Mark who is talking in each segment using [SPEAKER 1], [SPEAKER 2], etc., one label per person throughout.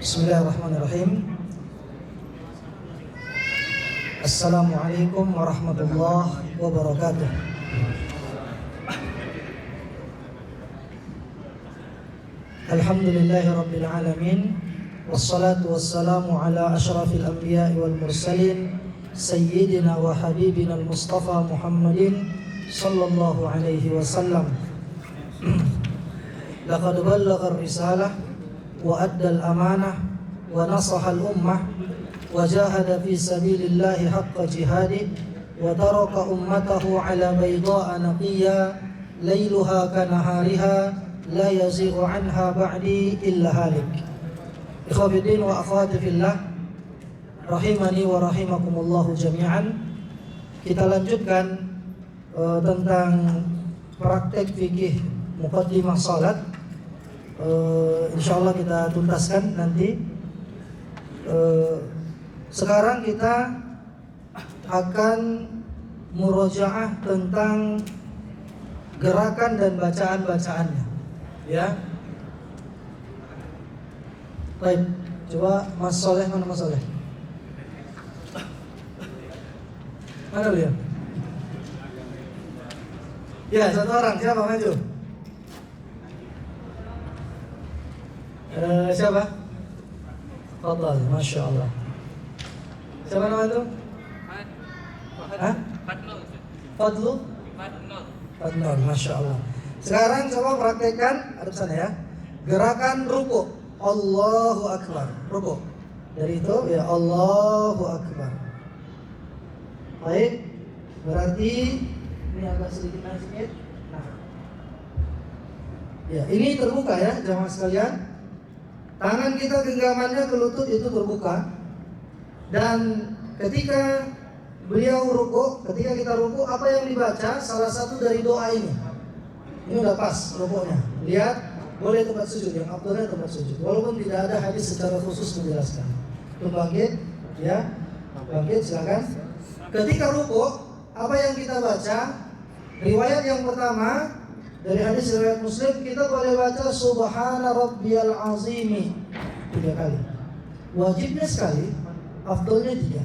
[SPEAKER 1] Bismillahirrahmanirrahim. Assalamualaikum warahmatullahi wabarakatuh. Alhamdulillahirabbil alamin. Wassalatu wassalamu ala asyrafil anbiya'i wal mursalin sayyidina wa habibina al-mustafa Muhammadin sallallahu alaihi wasallam. Laqad ballagha ar-risalah wa adda al-amanah wa nasaha al-ummah wa jahada fi sabilillahi haqqa jihadih wa taraka ummatahu ala bayda'a naqiyya layluha kanahariha la yazighu anha ba'di illa halik. Ikhwatiddin wa akhwati fillah, rahimani wa rahimakumullahu jami'an. Kita lanjutkan tentang praktek fikih muqaddimah salat. Insyaallah kita tuntaskan nanti. Sekarang kita akan murojaah tentang gerakan dan bacaan-bacaannya, ya. Baik, coba Mas Soleh, mana Mas Soleh? Mana beliau? Ya, satu orang, siapa maju? Siapa? Fadal, Masya Allah. Siapa nama itu? Hah? Fadlu? Fadnul, Masya Allah. Sekarang coba praktekkan, ada sana ya. Gerakan ruku. Allahu Akbar. Ruku. Dari itu ya Allahu Akbar. Baik. Berarti ini agak sedikit naik sedikit. Nah. Ya, ini terbuka ya, jamaah sekalian. Tangan kita genggamannya ke lutut itu terbuka. Dan ketika beliau ruku, ketika kita ruku, apa yang dibaca? Salah satu dari doa ini. Ini udah pas rukunya. Lihat, boleh tempat sujud, yang afdalnya tempat sujud. Walaupun tidak ada hadis secara khusus menjelaskan. Itu bangkit, ya. Bangkit, silakan. Ketika ruku, apa yang kita baca? Riwayat yang pertama dari hadis riwayat Muslim, kita boleh baca Subhana Rabbiyal Azimi 3 kali. Wajibnya sekali, afdalnya 3.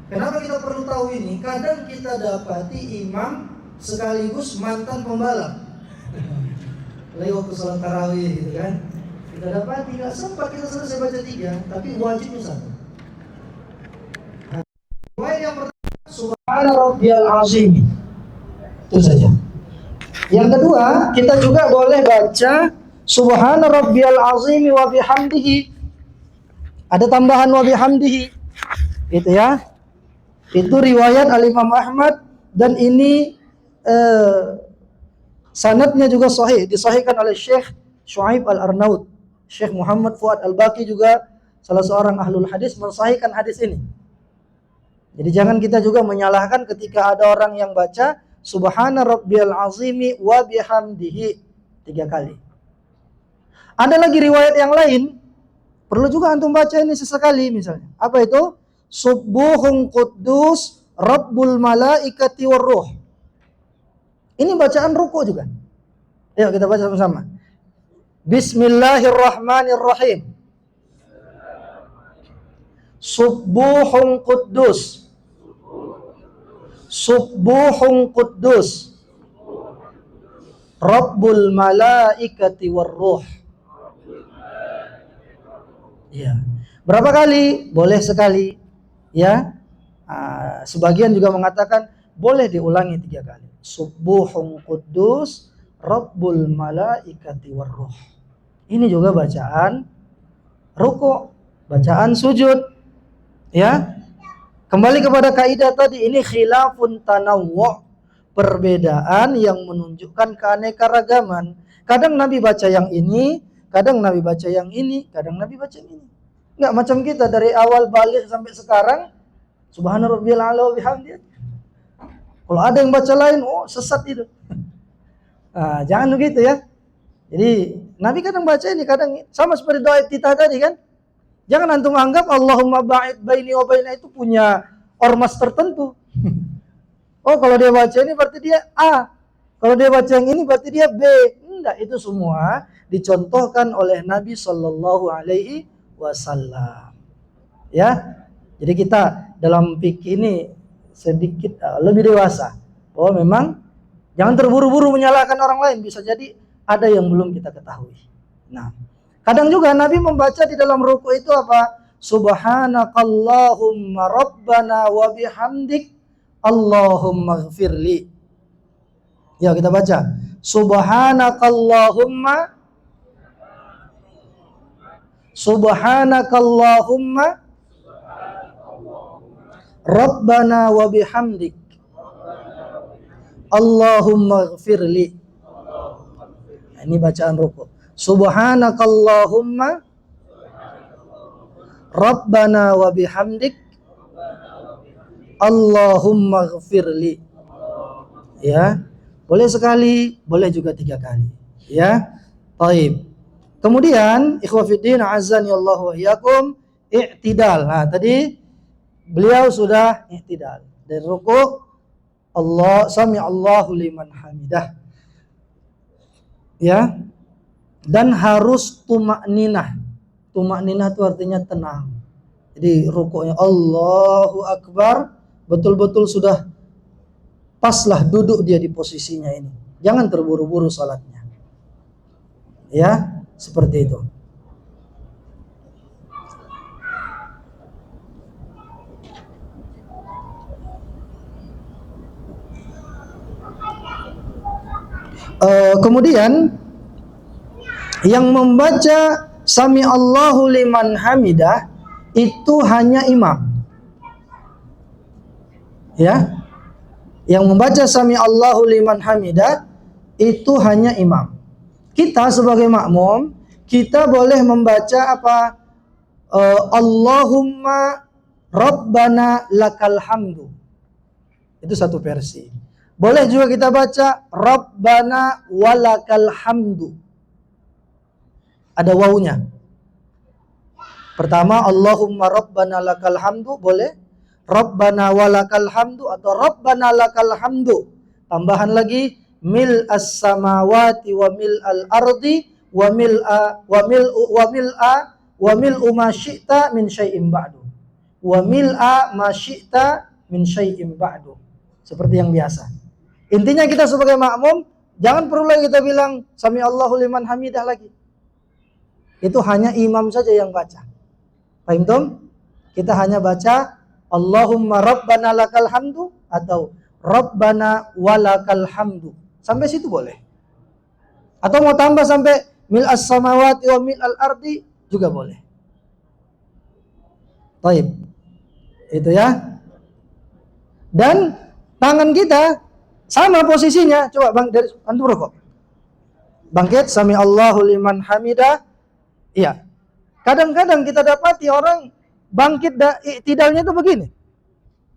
[SPEAKER 1] Kenapa kita perlu tahu ini? Kadang kita dapati imam sekaligus mantan pembalap. Lagi waktu salat tarawih gitu kan. Kita dapati nggak sempat kita selesai baca 3, tapi wajibnya 1. Riwayat yang pertama Subhana Rabbiyal Azimi. Itu saja. Yang kedua, kita juga boleh baca Subhana Rabbiyal Azimi wa bihamdihi. Ada tambahan wa bihamdihi. Gitu ya. Itu riwayat Al-Imam Ahmad dan ini sanadnya juga sahih, disahihkan oleh Syekh Syuaib Al-Arnaud. Syekh Muhammad Fuad Al-Baqi juga salah seorang ahlul hadis mensahihkan hadis ini. Jadi jangan kita juga menyalahkan ketika ada orang yang baca Subhana Rabbiyal Azimi wa bihamdihi 3 kali. Ada lagi riwayat yang lain, perlu juga antum baca ini sesekali misalnya. Apa itu? Subuhun Quddus Rabbul Malaikati Warruh. Ini bacaan ruku juga. Ayo kita baca sama-sama. Bismillahirrahmanirrahim. Subuhun Quddus. Subuhun Quddus Rabbul Malaikati Warruh. Ya. Berapa kali? Boleh sekali. Ya. Sebagian juga mengatakan boleh diulangi 3 kali. Subuhun Quddus Rabbul Malaikati Warruh. Ini juga bacaan ruku, bacaan sujud. Ya. Kembali kepada kaidah tadi, ini khilafun tanawwu', perbedaan yang menunjukkan keanekaragaman. Kadang Nabi baca yang ini, kadang Nabi baca yang ini, kadang Nabi baca yang ini. Enggak macam kita dari awal balik sampai sekarang Subhana Rabbiyal A'la wa bihamdihi. Kalau ada yang baca lain, oh sesat itu. Jangan begitu ya. Jadi Nabi kadang baca ini, kadang ini. Sama seperti doa iftitah tadi kan. Jangan antum anggap Allahumma ba'id baini wa baina itu punya ormas tertentu. Oh kalau dia baca ini berarti dia A. Kalau dia baca yang ini berarti dia B. Enggak, itu semua dicontohkan oleh Nabi Shallallahu Alaihi Wasallam. Ya, jadi kita dalam fikih ini sedikit lebih dewasa. Bahwa memang jangan terburu-buru menyalahkan orang lain. Bisa jadi ada yang belum kita ketahui. Nah, kadang juga Nabi membaca di dalam ruku itu apa? Subhanakallahumma rabbana wa bihamdik Allahumma gfirli. Ya, kita baca. Subhanakallahumma rabbana wa bihamdik Allahumma gfirli. Nah, ini bacaan ruku. Subhanakallahumma rabbana wa bihamdik Allahumma gfirli. Ya, boleh sekali, boleh juga 3 kali. Ya, baik. Kemudian ikhwafiddin azani Allah wa iyyakum, i'tidal. Nah, tadi beliau sudah i'tidal dari ruku, Allah sami Allahu liman hamidah. Ya. Dan harus tumakninah. Tumakninah itu artinya tenang. Jadi rukuknya Allahu Akbar, betul-betul sudah paslah duduk dia di posisinya ini. Jangan terburu-buru salatnya. Ya, seperti itu. Kemudian yang membaca Sami Allahu liman hamidah itu hanya imam. Ya. Yang membaca Sami Allahu liman hamidah itu hanya imam. Kita sebagai makmum, kita boleh membaca apa? Allahumma rabbana lakal hamdu. Itu satu versi. Boleh juga kita baca Rabbana walakal hamdu. Ada wawunya. Pertama Allahumma Rabbana lakal hamdu boleh. Rabbana walakal hamdu atau Rabbana lakal hamdu. Tambahan lagi mil as-samawati wa mil al-ardi wa mil'u ma syi'ta min syai'in ba'du. Wa mil'a ma syi'ta min syai'in ba'du. Seperti yang biasa. Intinya kita sebagai makmum jangan perlu lagi kita bilang Sami Allahu liman hamidah lagi. Itu hanya imam saja yang baca. Paham tum? Kita hanya baca Allahumma rabbana lakal hamdu atau Rabbana walakal hamdu. Sampai situ boleh. Atau mau tambah sampai mil as-samawati wa mil al-ardi juga boleh. Baik. Itu ya. Dan tangan kita sama posisinya. Coba bang dari antum rukuk. Bangkit Sami Allahu liman hamidah. Iya. Kadang-kadang kita dapati orang bangkit i'tidalnya itu begini.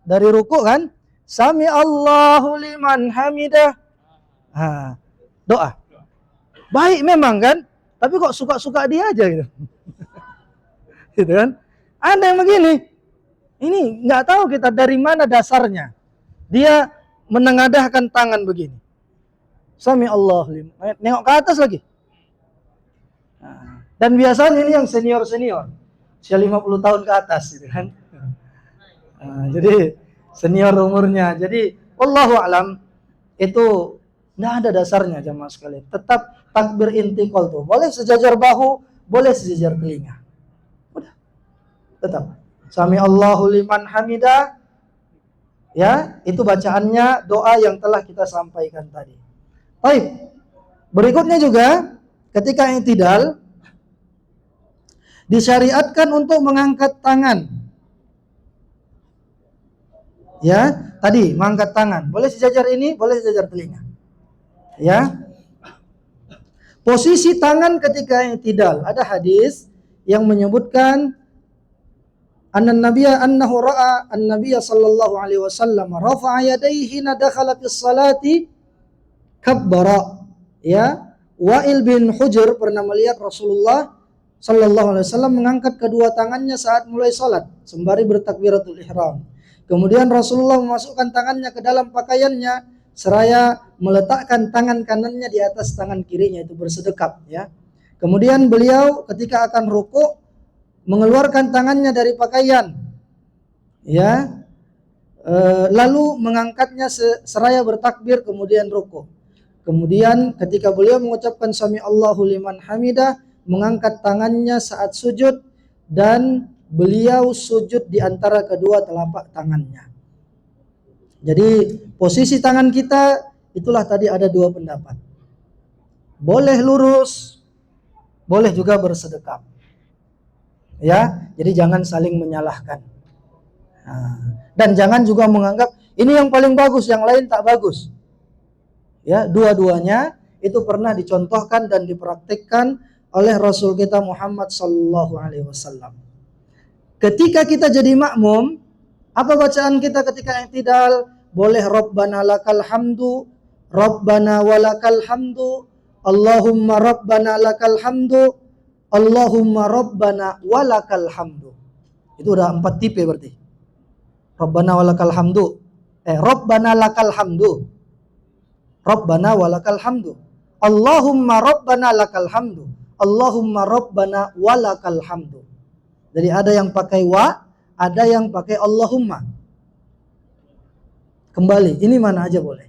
[SPEAKER 1] Dari rukuk kan? Sami Allahu liman hamidah. Doa. Baik memang kan? Tapi kok suka-suka dia aja gitu. Gitu kan? Ada yang begini. Ini nggak tahu kita dari mana dasarnya. Dia menengadahkan tangan begini. Sami Allah liman. Nengok ke atas lagi. Dan biasanya ini yang senior-senior. Usia 50 tahun ke atas gitu kan. Jadi senior umurnya. Jadi wallahu alam itu enggak ada dasarnya jamaah sekalian. Tetap takbir intiqal tuh. Boleh sejajar bahu, boleh sejajar telinga. Udah. Tetap. Sami Allahu liman hamidah. Ya, itu bacaannya doa yang telah kita sampaikan tadi. Baik. Berikutnya juga ketika i'tidal disyariatkan untuk mengangkat tangan. Ya, tadi mengangkat tangan. Boleh sejajar ini, boleh sejajar telinga. Ya. Posisi tangan ketika i'tidal. Ada hadis yang menyebutkan annahu ra'a an-nabiyya sallallahu alaihi wasallam rafa'a yadayhi nadakhala fis salati kabbara. Ya, Wa'il bin Hujr pernah melihat Rasulullah sallallahu alaihi wasallam mengangkat kedua tangannya saat mulai salat sembari bertakbiratul ihram. Kemudian Rasulullah memasukkan tangannya ke dalam pakaiannya seraya meletakkan tangan kanannya di atas tangan kirinya, itu bersedekap ya. Kemudian beliau ketika akan rukuk mengeluarkan tangannya dari pakaian ya, lalu mengangkatnya seraya bertakbir kemudian rukuk. Kemudian ketika beliau mengucapkan sami Allahu liman hamidah, mengangkat tangannya saat sujud dan beliau sujud di antara kedua telapak tangannya. Jadi posisi tangan kita itulah tadi ada dua pendapat. Boleh lurus, boleh juga bersedekap. Ya, jadi jangan saling menyalahkan. Dan jangan juga menganggap ini yang paling bagus, yang lain tak bagus. Ya, dua-duanya itu pernah dicontohkan dan dipraktikkan oleh Rasul kita Muhammad sallallahu alaihi wasallam. Ketika kita jadi makmum, apa bacaan kita ketika i'tidal? Boleh Rabbana lakal hamdu, Rabbana walakal hamdu, Allahumma Rabbana lakal hamdu, Allahumma Rabbana walakal hamdu. Itu udah 4 tipe berarti. Rabbana walakal hamdu. Rabbana lakal hamdu. Rabbana walakal hamdu. Allahumma Rabbana lakal hamdu. Allahumma Rabbana walakal hamdu. Jadi ada yang pakai wa, ada yang pakai Allahumma. Kembali, ini mana aja boleh.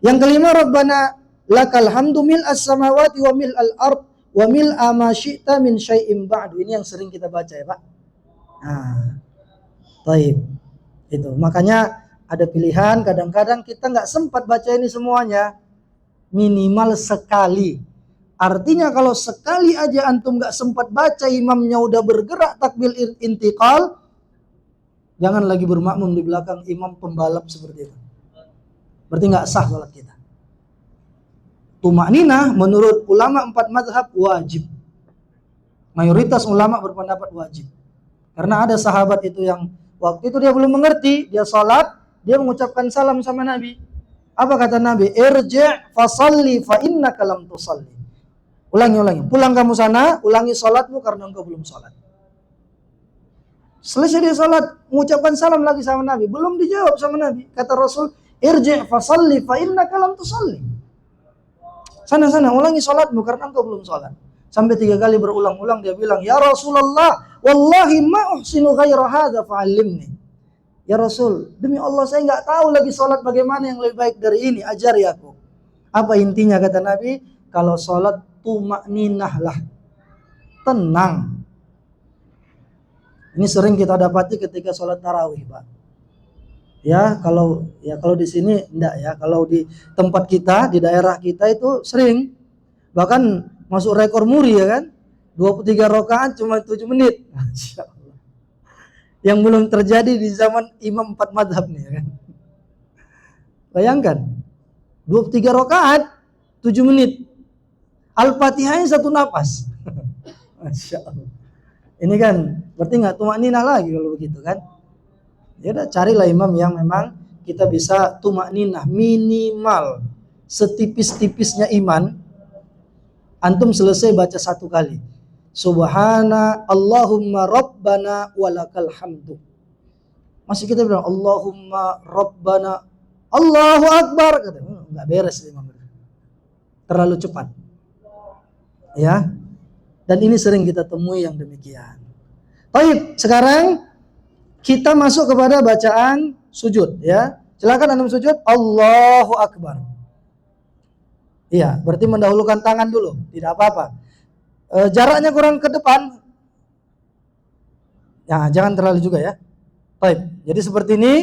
[SPEAKER 1] Yang kelima, Rabbana lakal hamdu mil'as samawati wa mil'al ard wa mil'a ma syi'ta min syai'im ba'du. Ini yang sering kita baca ya Pak. Taib. Itu. Makanya ada pilihan, kadang-kadang kita nggak sempat baca ini semuanya. Minimal sekali. Artinya kalau sekali aja antum nggak sempat baca, imamnya udah bergerak takbir intiqal, jangan lagi bermakmum di belakang imam pembalap seperti itu. Berarti nggak sah salat kita. Tumakninah menurut ulama 4 mazhab wajib. Mayoritas ulama berpendapat wajib. Karena ada sahabat itu yang waktu itu dia belum mengerti, dia salat, dia mengucapkan salam sama Nabi. Apa kata Nabi? Irji' fasalli fa innaka lam tusalli. Ulangi. Pulang kamu sana, ulangi salatmu karena engkau belum salat. Selesai dia salat, mengucapkan salam lagi sama Nabi. Belum dijawab sama Nabi. Kata Rasul, irji' fasalli fa innaka lam tusalli. Sana, ulangi salatmu karena engkau belum salat. Sampai 3 kali berulang-ulang dia bilang, ya Rasulullah, wallahi ma uhsinu ghaira hadza fa'allimni. Ya Rasul, demi Allah saya nggak tahu lagi salat bagaimana yang lebih baik dari ini, ajari aku. Apa intinya kata Nabi? Kalau salat tumakninah lah, tenang. Ini sering kita dapati ketika salat tarawih, Pak. Ya, kalau di sini enggak ya. Kalau di tempat kita, di daerah kita itu sering. Bahkan masuk rekor muri ya kan. 23 rakaat cuma 7 menit. Masya Allah. Yang belum terjadi di zaman imam 4 mazhab nih ya kan. Bayangkan. 23 rakaat 7 menit. Al-Fatihahnya 1 napas. Masya Allah. Ini kan berarti nggak tumakninah lagi kalau begitu kan. Ya udah, carilah imam yang memang kita bisa tumakninah minimal setipis-tipisnya iman. Antum selesai baca 1 kali. Subhana Allahumma Rabbana walakal hamdu. Masih kita bilang Allahumma Rabbana Allahu Akbar. Kata, nggak beres imam. Terlalu cepat. Ya. Dan ini sering kita temui yang demikian. Baik, sekarang kita masuk kepada bacaan sujud ya. Silakan antum sujud Allahu Akbar. Iya, berarti mendahulukan tangan dulu, tidak apa-apa. Jaraknya kurang ke depan. Ya, jangan terlalu juga ya. Baik, jadi seperti ini.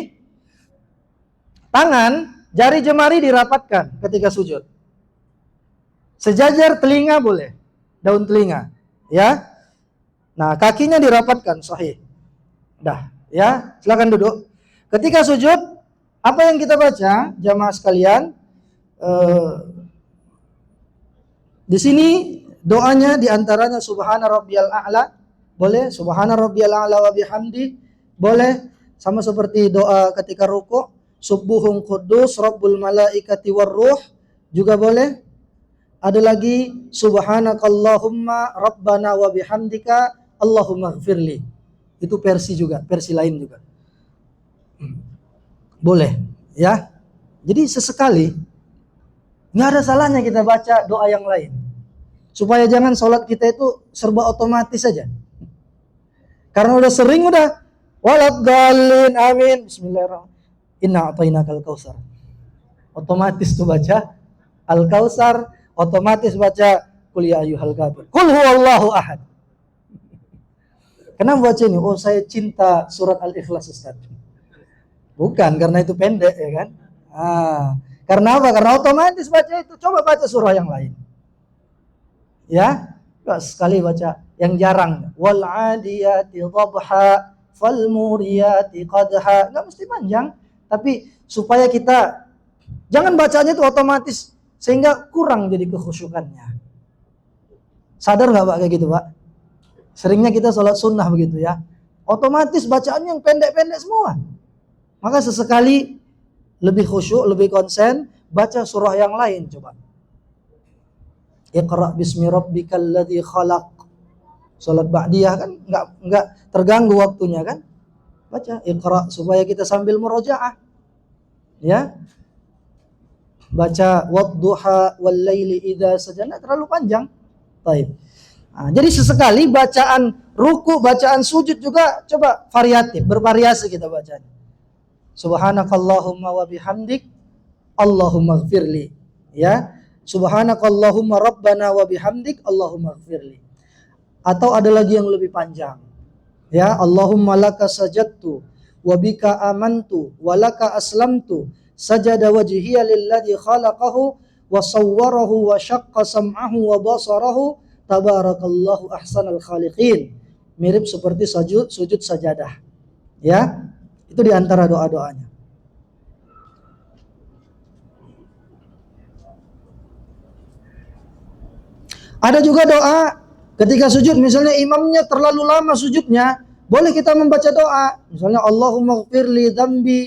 [SPEAKER 1] Tangan, jari jemari dirapatkan ketika sujud. Sejajar telinga boleh, daun telinga, ya. Nah, kakinya dirapatkan, sahih. Dah, ya, silakan duduk. Ketika sujud, apa yang kita baca, jamaah sekalian? Di sini doanya diantaranya Subhana Rabbiyal A'la, boleh. Subhana Rabbiyal A'la wa bihamdi, boleh. Sama seperti doa ketika rukuk, Subuhun Quddus Rabbul Malaikati Warruh, juga boleh. Ada lagi Subhanakallahumma Rabbana wa bihamdika Allahumma gfirli. Itu versi juga, versi lain juga. Boleh, ya. Jadi sesekali nggak ada salahnya kita baca doa yang lain, supaya jangan sholat kita itu serba otomatis saja. Karena udah sering waladhdallin amin bismillahirrahmanirrahim inna a'tainakal kautsar. Otomatis tuh baca Al-Kautsar, otomatis baca qul ya ayyuhal kafir. Qul huwallahu ahad. Kenapa baca ini? Oh, saya cinta surat Al-Ikhlas, Ustaz. Bukan karena itu pendek, ya kan? Karena apa? Karena otomatis baca itu. Coba baca surah yang lain. Ya, sekali baca yang jarang. Wal 'adiyati dhabha fal muriyati qadha. Enggak mesti panjang, tapi supaya kita jangan bacanya itu otomatis sehingga kurang jadi kekhusyukannya. Sadar nggak Pak kayak gitu Pak? Seringnya kita sholat sunnah begitu ya. Otomatis bacaannya yang pendek-pendek semua. Maka sesekali lebih khusyuk, lebih konsen, baca surah yang lain coba. Iqra bismi rabbikal ladzi khalaq. Salat ba'diyah kan enggak terganggu waktunya kan? Baca Iqra supaya kita sambil murojaah. Ya. Baca wadduha wal laili idza saja, enggak terlalu panjang. Baik. Jadi sesekali bacaan ruku, bacaan sujud juga coba variatif, bervariasi kita bacanya. Subhanakallahumma wa bihamdik Allahumma ighfirli. Ya. Subhanakallahumma rabbana wa bihamdik Allahumma ighfirli. Atau ada lagi yang lebih panjang. Ya, Allahumma laka sajadtu wa bika amantu wa laka aslamtu sajada wajhiya lilladzi khalaqahu wa sawwarahu wa syaqqa sam'ahu wa basarahu tabarakallahu ahsanal khaliqin. Mirip seperti sujud sajadah. Ya. Itu di antara doa-doanya. Ada juga doa ketika sujud, misalnya imamnya terlalu lama sujudnya, boleh kita membaca doa. Misalnya Allahumma ighfirli dzambi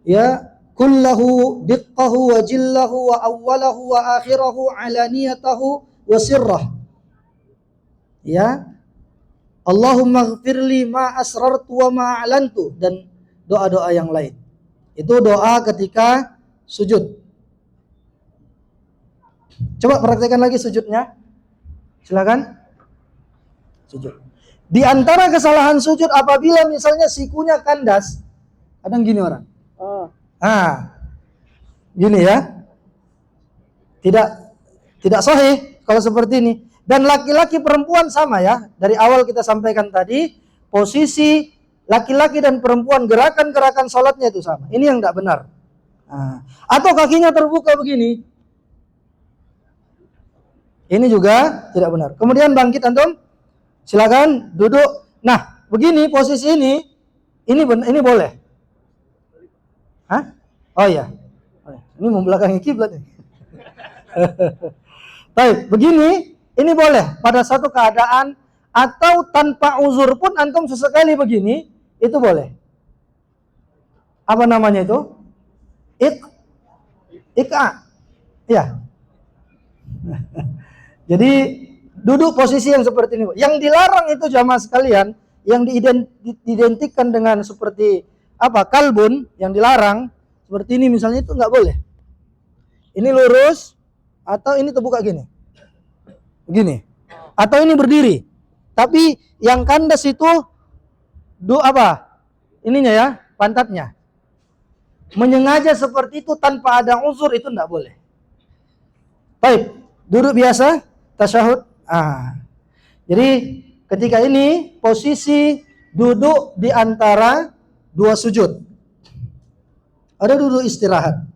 [SPEAKER 1] ya kullahu diqqahu wa jillahu wa awwalahu wa akhirahu alaniyatahu wa sirrah. Ya. Allahumma ighfirli ma asrartu wa ma a'lantu, dan doa-doa yang lain. Itu doa ketika sujud. Coba praktekkan lagi sujudnya. Silakan. Sujud. Di antara kesalahan sujud apabila misalnya sikunya kandas. Kadang gini orang. Gini ya. Tidak sahih kalau seperti ini. Dan laki-laki perempuan sama ya. Dari awal kita sampaikan tadi, posisi laki-laki dan perempuan, gerakan-gerakan sholatnya itu sama. Ini yang tidak benar. Atau kakinya terbuka begini. Ini juga tidak benar. Kemudian bangkit antum. Silakan duduk. Nah, begini posisi ini boleh. Hah? Oh iya. Ini membelakangi kiblat nih. Baik, begini ini boleh pada satu keadaan atau tanpa uzur pun antum sesekali begini, itu boleh. Apa namanya itu? Iqa. Ya. Jadi duduk posisi yang seperti ini. Yang dilarang itu jamaah sekalian, yang diidentikan dengan seperti kalbun, yang dilarang seperti ini misalnya, itu nggak boleh. Ini lurus atau ini terbuka gini. Begini. Atau ini berdiri. Tapi yang kandas itu ininya ya, pantatnya. Menyengaja seperti itu tanpa ada uzur itu enggak boleh. Baik, duduk biasa, tasyahud. Jadi ketika ini posisi duduk di antara dua sujud. Ada duduk istirahat.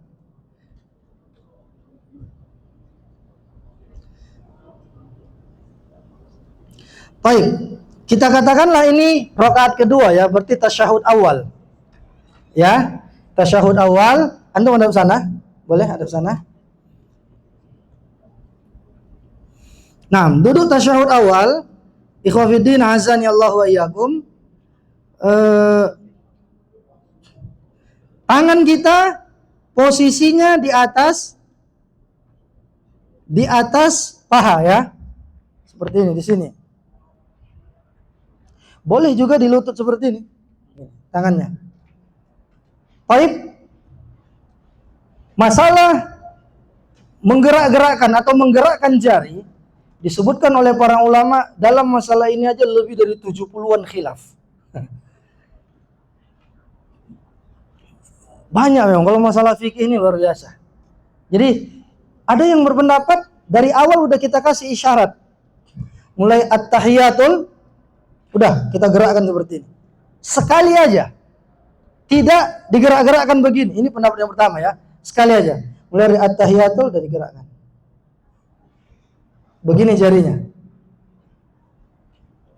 [SPEAKER 1] Baik, kita katakanlah ini rakaat kedua ya, berarti tasyahud awal. Ya, tasyahud awal, antum hadap sana? Boleh hadap sana? Nah, duduk tasyahud awal, ikhwafiddin azani Allah wa iyyakum. Tangan kita posisinya di atas paha ya. Seperti ini di sini. Boleh juga di lutut seperti ini. Tangannya. Baik. Masalah menggerak-gerakkan atau menggerakkan jari disebutkan oleh para ulama dalam masalah ini aja lebih dari 70-an khilaf. Banyak memang kalau masalah fikih ini luar biasa. Jadi ada yang berpendapat dari awal udah kita kasih isyarat. Mulai at-tahiyatul udah kita gerakkan seperti ini. Sekali aja. Tidak digerak-gerakkan begini. Ini pendapat yang pertama ya. Sekali aja. Mulai dari at-tahiyatul udah digerakkan. Begini jarinya.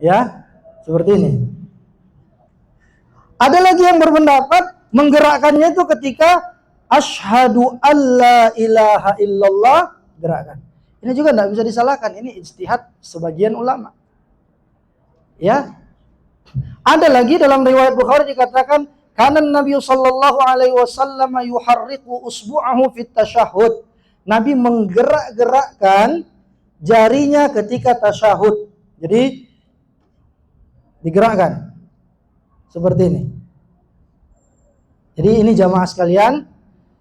[SPEAKER 1] Ya, seperti ini. Ada lagi yang berpendapat menggerakkannya itu ketika asyhadu alla ilaha illallah, gerakkan. Ini juga tidak bisa disalahkan. Ini ijtihad sebagian ulama. Ya. Ada lagi dalam riwayat Bukhari dikatakan kana Nabi sallallahu alaihi wasallam yuharriqu usbu'ahu fit tasyahhud. Nabi menggerak-gerakkan jarinya ketika tasyahud. Jadi digerakkan seperti ini. Jadi ini jamaah sekalian,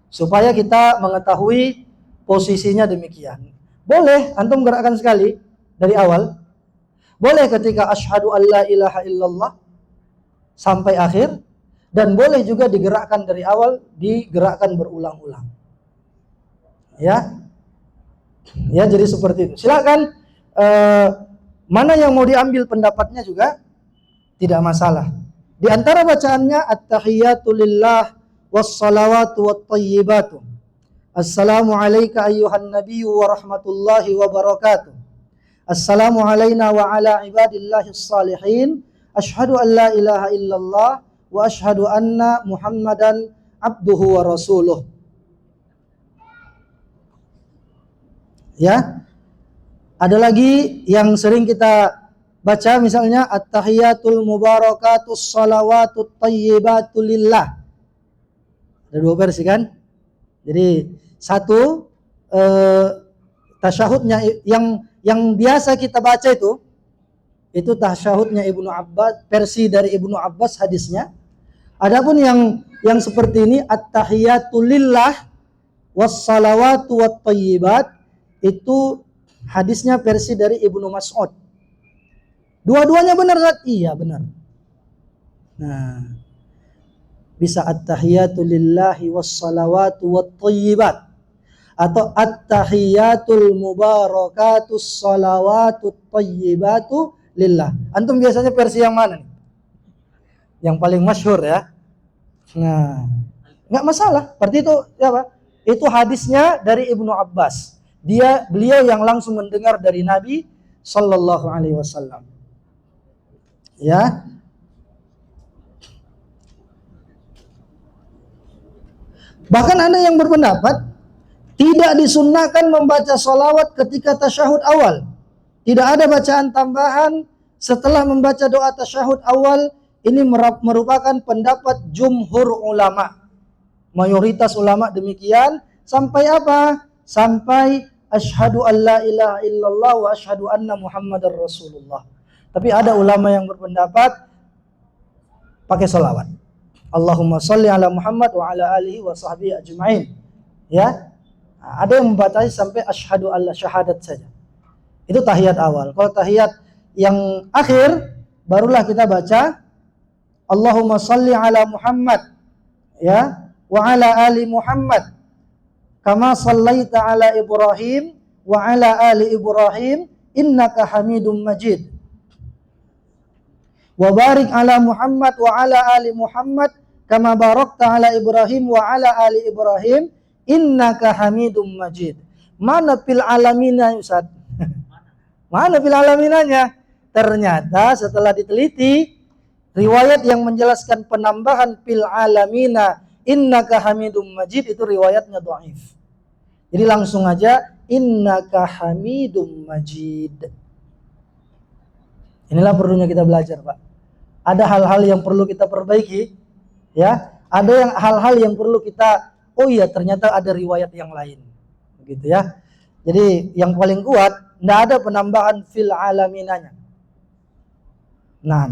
[SPEAKER 1] supaya kita mengetahui posisinya demikian. Boleh antum gerakkan sekali dari awal. Boleh ketika asyhadu alla ilaha illallah sampai akhir, dan boleh juga digerakkan dari awal, digerakkan berulang-ulang. Ya. Ya, jadi seperti itu. Silakan mana yang mau diambil pendapatnya juga tidak masalah. Di antara bacaannya at-tahiyatu lillah was-salawatu wat-thayyibatu. Assalamu alayka ayyuhan nabiyyu wa rahmatullahi wa barakatuh. Assalamu alayna wa ala ibadillahis salihin. Asyhadu an la ilaha illallah wa asyhadu anna Muhammadan abduhu wa rasuluh. Ya. Ada lagi yang sering kita baca misalnya at-tahiyatul mubarakatus salawatut thayyibatu lillah. Ada dua versi kan? Jadi satu tasyahudnya yang biasa kita baca itu tasyahudnya Ibnu Abbas, versi dari Ibnu Abbas hadisnya. Adapun yang seperti ini at-tahiyatul lillah was salawatu wat thayyibat, itu hadisnya versi dari Ibnu Mas'ud. Dua-duanya benar kan? Iya benar. Nah, bisa at-tahiyatu lillahi wassalawatu wattayyibat, atau at-tahiyatul mubarakatus salawatut tayyibatu lillah. Antum biasanya versi yang mana nih? Yang paling masyhur ya. Nah, nggak masalah. Berarti itu apa? Itu hadisnya dari Ibnu Abbas. Beliau yang langsung mendengar dari Nabi sallallahu alaihi wasallam. Ya. Bahkan ada yang berpendapat tidak disunnahkan membaca sholawat ketika tasyahud awal. Tidak ada bacaan tambahan setelah membaca doa tasyahud awal. Ini merupakan pendapat jumhur ulama. Mayoritas ulama demikian. Sampai apa? Sampai asyhadu an la ilaha illallah wa asyhadu anna Muhammadar Rasulullah. Tapi ada ulama yang berpendapat pakai sholawat. Allahumma sholli ala Muhammad wa ala alihi wa sahbihi ajma'in. Ya. Ada yang membatasi sampai asyhadu alla syahadat saja. Itu tahiyat awal. Kalau tahiyat yang akhir barulah kita baca Allahumma sholli ala Muhammad ya wa ala ali Muhammad kama shallaita ala Ibrahim wa ala ali Ibrahim innaka Hamidum Majid. Wa barik ala Muhammad wa ala ali Muhammad kama barakta ala Ibrahim wa ala ali Ibrahim innaka Hamidum Majid. Mana fil alaminah Ustaz? Mana fil alaminanya? Ternyata setelah diteliti riwayat yang menjelaskan penambahan fil alamina innaka Hamidum Majid itu riwayatnya dhaif. Jadi langsung aja innaka Hamidum Majid. Inilah perlunya kita belajar, Pak. Ada hal-hal yang perlu kita perbaiki, ya. Ada hal-hal yang perlu kita, oh iya ternyata ada riwayat yang lain, begitu ya. Jadi yang paling kuat, tidak ada penambahan fil alaminanya. Nah,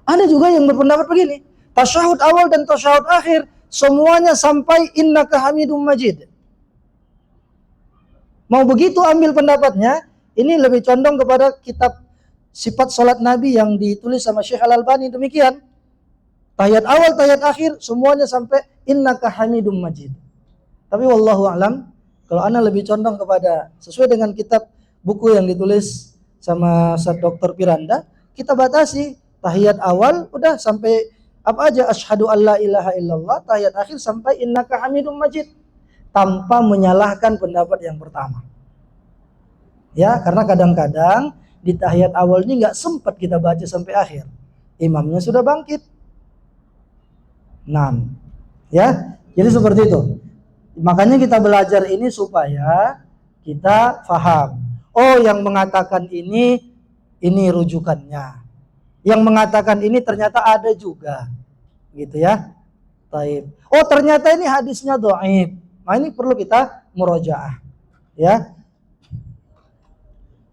[SPEAKER 1] ada juga yang berpendapat begini, tasyahud awal dan tasyahud akhir semuanya sampai innaka hamidum majid. Mau begitu ambil pendapatnya, ini lebih condong kepada kitab sifat salat Nabi yang ditulis sama Syekh Al-Albani, demikian. Tahiyat awal, tahiyat akhir, semuanya sampai innaka hamidum majid. Tapi wallahu alam, kalau ana lebih condong kepada sesuai dengan kitab buku yang ditulis sama Ustaz Dr. Piranda, kita batasi tahiyat awal udah sampai apa aja, asyhadu alla ilaha illallah, tahiyat akhir sampai innaka hamidum majid, tanpa menyalahkan pendapat yang pertama. Ya, karena kadang-kadang di tahiyat awal ini nggak sempat kita baca sampai akhir. Imamnya sudah bangkit. 6. Ya, jadi seperti itu. Makanya kita belajar ini supaya kita faham. Oh, yang mengatakan ini rujukannya. Yang mengatakan ini ternyata ada juga. Gitu ya. Taib. Oh, ternyata ini hadisnya dhaif. Nah, ini perlu kita murojaah. Ya.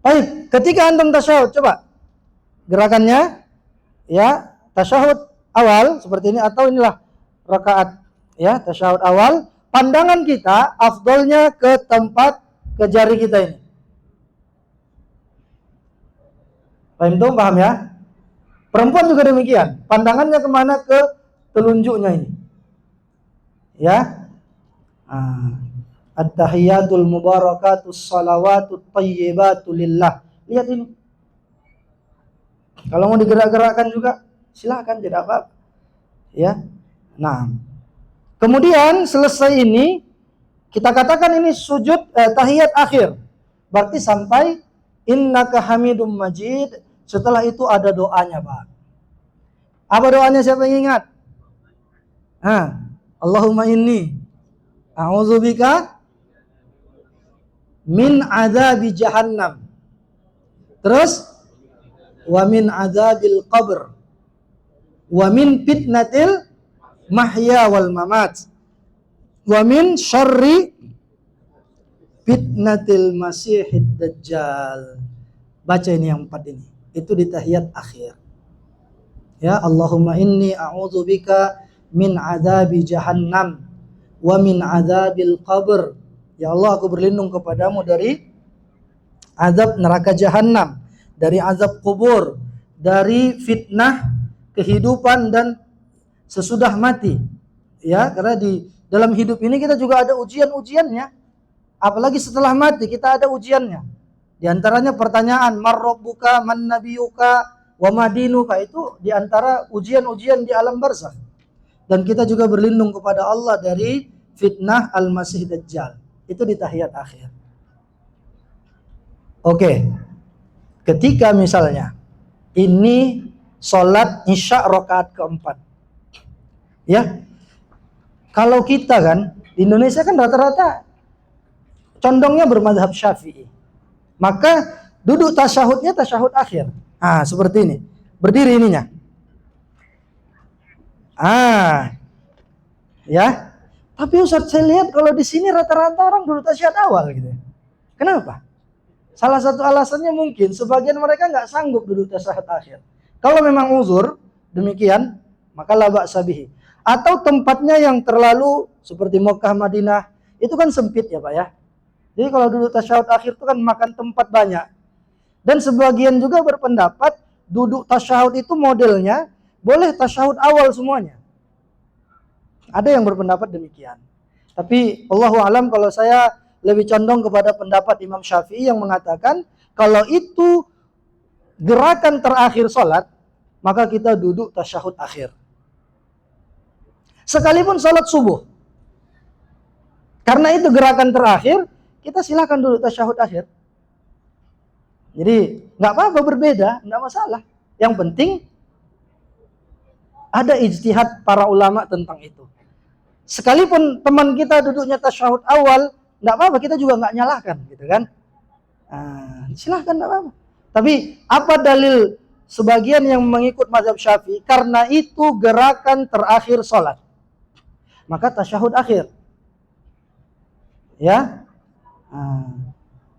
[SPEAKER 1] Baik, ketika antum tasyahud, coba gerakannya ya, tasyahud awal seperti ini, atau inilah rakaat ya, tasyahud awal, pandangan kita afdolnya ke tempat, ke jari kita ini. Paham ya? Perempuan juga demikian, pandangannya kemana? Ke telunjuknya ini. Ya. At-tahiyatul mubarakatus salawatut thayyibatu lillah. Lihat ini. Kalau mau digerak-gerakkan juga silakan, tidak apa-apa. Ya. Nah. Kemudian selesai ini kita katakan ini sujud tahiyat akhir. Berarti sampai innaka hamidum majid. Setelah itu ada doanya, Pak. Apa doanya, siapa yang ingat? Allahumma inni a'udzubika min adzabi jahannam. Terus wa min adzabil qabr wa min fitnatil mahya wal mamat wa min syarri fitnatil masihid dajjal. Baca ini yang 4 ini. Itu di tahiyat akhir. Ya, Allahumma inni a'udzubika min adzabi jahannam wa min adzabil qabr. Ya Allah, aku berlindung kepadamu dari azab neraka jahanam, dari azab kubur, dari fitnah kehidupan dan sesudah mati. Ya, karena di dalam hidup ini kita juga ada ujian-ujiannya. Apalagi setelah mati kita ada ujiannya. Di antaranya pertanyaan, man rabbuka, man nabiyuka, wa madinuka, itu di antara ujian-ujian di alam barzakh. Dan kita juga berlindung kepada Allah dari fitnah al-masih dajjal. Itu di tahiyat akhir. Oke. Ketika misalnya ini sholat isya rakaat keempat. Ya. Kalau kita kan di Indonesia kan rata-rata condongnya bermadzhab Syafi'i. Maka duduk tasyahudnya tasyahud akhir. Seperti ini. Berdiri ininya. Ya. Tapi Ustaz, saya lihat kalau di sini rata-rata orang duduk tasyahud awal gitu. Kenapa? Salah satu alasannya mungkin sebagian mereka nggak sanggup duduk tasyahud akhir. Kalau memang uzur demikian, maka la ba'sa bihi. Atau tempatnya yang terlalu seperti Mekah, Madinah, itu kan sempit ya Pak ya. Jadi kalau duduk tasyahud akhir itu kan makan tempat banyak. Dan sebagian juga berpendapat duduk tasyahud itu modelnya boleh tasyahud awal semuanya. Ada yang berpendapat demikian. Tapi Allahu alam, kalau saya lebih condong kepada pendapat Imam Syafi'i yang mengatakan kalau itu gerakan terakhir sholat, maka kita duduk tasyahud akhir. Sekalipun sholat subuh. Karena itu gerakan terakhir, kita silakan duduk tasyahud akhir. Jadi nggak apa-apa, berbeda, nggak masalah. Yang penting ada ijtihad para ulama tentang itu. Sekalipun teman kita duduknya tasyahud awal, nggak apa-apa, kita juga nggak nyalahkan, gitu kan? Silahkan, nggak apa-apa. Tapi apa dalil sebagian yang mengikut mazhab Syafi'i? Karena itu gerakan terakhir sholat, maka tasyahud akhir. Ya.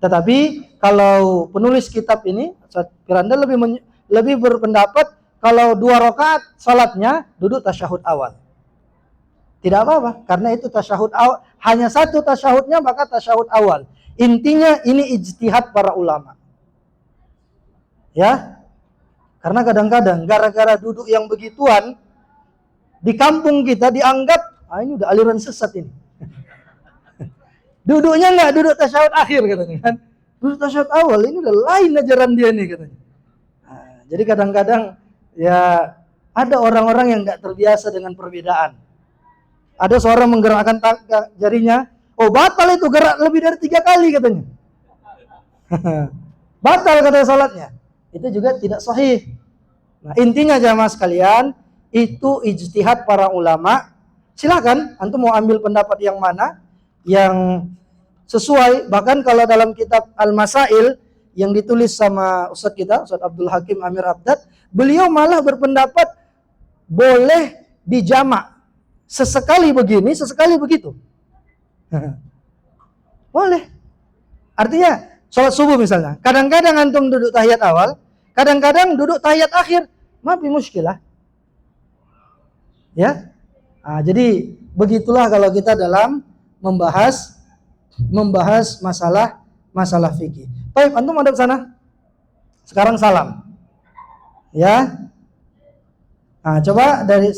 [SPEAKER 1] Tetapi kalau penulis kitab ini, Ustaz Piranda lebih berpendapat kalau 2 rakaat sholatnya duduk tasyahud awal. Tidak apa-apa, karena itu tasyahud awal. Hanya satu tasyahudnya, maka tasyahud awal. Intinya ini ijtihad para ulama. Ya, karena kadang-kadang gara-gara duduk yang begituan di kampung kita dianggap, ini udah aliran sesat ini. Duduknya nggak duduk tasyahud akhir katanya kan. Duduk tasyahud awal, ini udah lain ajaran dia nih katanya. Nah, jadi kadang-kadang ya ada orang-orang yang nggak terbiasa dengan perbedaan. Ada seorang menggerakkan jarinya, oh batal itu gerak lebih dari 3 kali katanya. Batal katanya salatnya. Itu juga tidak sahih. Nah, intinya jamaah sekalian, itu ijtihad para ulama. Silakan antum mau ambil pendapat yang mana yang sesuai. Bahkan kalau dalam kitab Al-Masail yang ditulis sama Ustadz kita, Ustadz Abdul Hakim Amir Abdad, beliau malah berpendapat boleh dijamak. Sesekali begini, sesekali begitu. Boleh. Artinya, sholat subuh misalnya. Kadang-kadang antum duduk tahiyat awal, kadang-kadang duduk tahiyat akhir. Mafi muskilah. Ya. Nah, jadi, begitulah kalau kita dalam membahas masalah fikih. Baik, antum ada ke sana. Sekarang salam. Ya. Nah, coba dari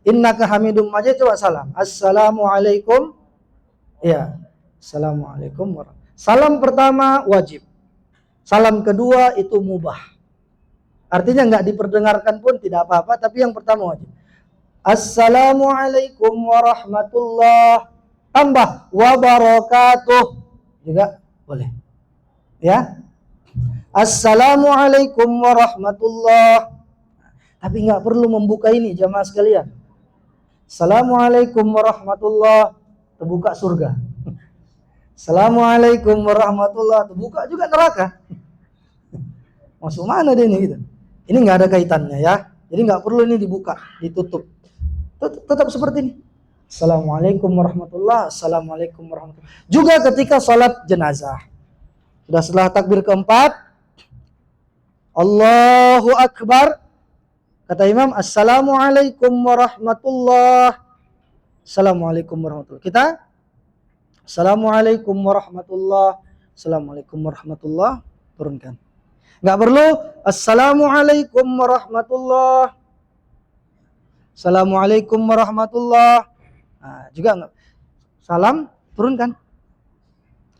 [SPEAKER 1] innaka hamidum majid, coba salam. Assalamualaikum. Ya. Assalamualaikum warahmatullahi. Salam pertama wajib. Salam kedua itu mubah. Artinya nggak diperdengarkan pun tidak apa-apa, tapi yang pertama wajib. Assalamualaikum warahmatullahi tambah wabarakatuh juga boleh. Ya. Assalamualaikum warahmatullahi. Tapi nggak perlu membuka ini jamaah sekalian. Assalamualaikum warahmatullahi, terbuka surga. Assalamualaikum warahmatullahi, terbuka juga neraka. Masuk mana dia ini gitu? Ini nggak ada kaitannya ya. Jadi nggak perlu ini dibuka, ditutup. Tetap seperti ini. Assalamualaikum warahmatullahi, assalamualaikum warahmatullahi. Juga ketika salat jenazah. Sudah setelah takbir keempat, Allahu Akbar. Kata imam, assalamualaikum warahmatullahi. Assalamualaikum warahmatullahi. Kita, assalamualaikum warahmatullahi. Assalamualaikum warahmatullahi. Turunkan. Nggak perlu, assalamualaikum warahmatullahi. Assalamualaikum warahmatullahi. Nah, juga enggak. Salam, turunkan.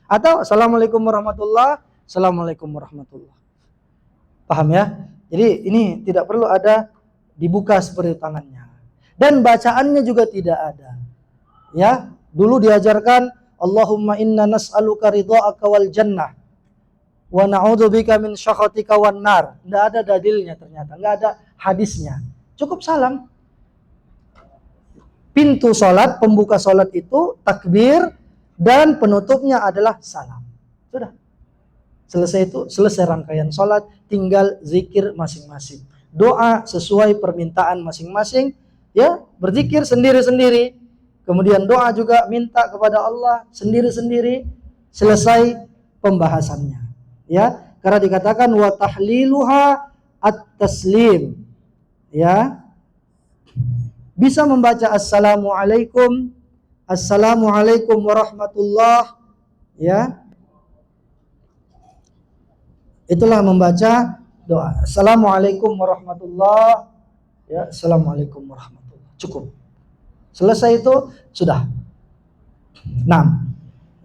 [SPEAKER 1] Atau assalamualaikum warahmatullahi. Assalamualaikum warahmatullahi. Paham ya? Jadi ini tidak perlu ada dibuka seperti tangannya. Dan bacaannya juga tidak ada. Ya, dulu diajarkan Allahumma inna nas'aluka ridha'aka wal jannah wa na'udzubika min syakhatika wan nar. Tidak ada dalilnya ternyata, enggak ada hadisnya. Cukup salam. Pintu salat, pembuka salat itu takbir dan penutupnya adalah salam. Sudah. Selesai itu, selesai rangkaian salat, tinggal zikir masing-masing. Doa sesuai permintaan masing-masing, ya, berzikir sendiri-sendiri. Kemudian doa juga minta kepada Allah sendiri-sendiri, selesai pembahasannya. Ya, karena dikatakan wa tahliluha at-taslim. Ya. Bisa membaca assalamualaikum, assalamualaikum warahmatullah, ya. Itulah membaca doa. Assalamualaikum warahmatullah. Ya, assalamualaikum warahmatullah. Cukup. Selesai itu sudah. 6.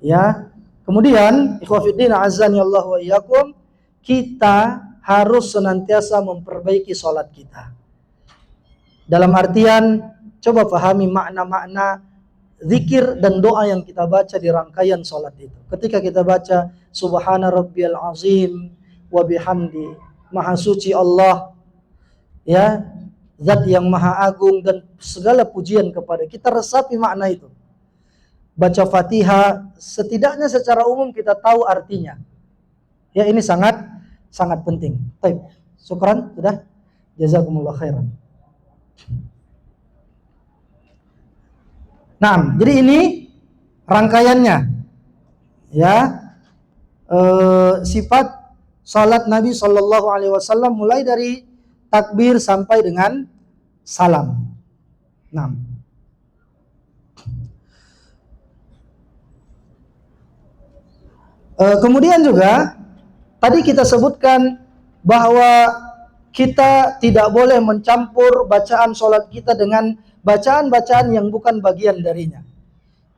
[SPEAKER 1] Ya. Kemudian, ikhwatiddin azani Allah wa iyyakum, kita harus senantiasa memperbaiki salat kita. Dalam artian, coba pahami makna-makna zikir dan doa yang kita baca di rangkaian salat itu. Ketika kita baca Subhana rabbiyal azim wa bihamdi, maha suci Allah, ya, zat yang maha agung dan segala pujian kepada kita, resapi makna itu. Baca Fatihah, setidaknya secara umum kita tahu artinya. Ya, ini sangat penting. Baik, syukran, sudah. Jazakumullah khairan. Nah, jadi ini rangkaiannya. Ya. Sifat salat Nabi Shallallahu Alaihi Wasallam mulai dari takbir sampai dengan salam. 6. Kemudian juga tadi kita sebutkan bahwa kita tidak boleh mencampur bacaan sholat kita dengan bacaan-bacaan yang bukan bagian darinya.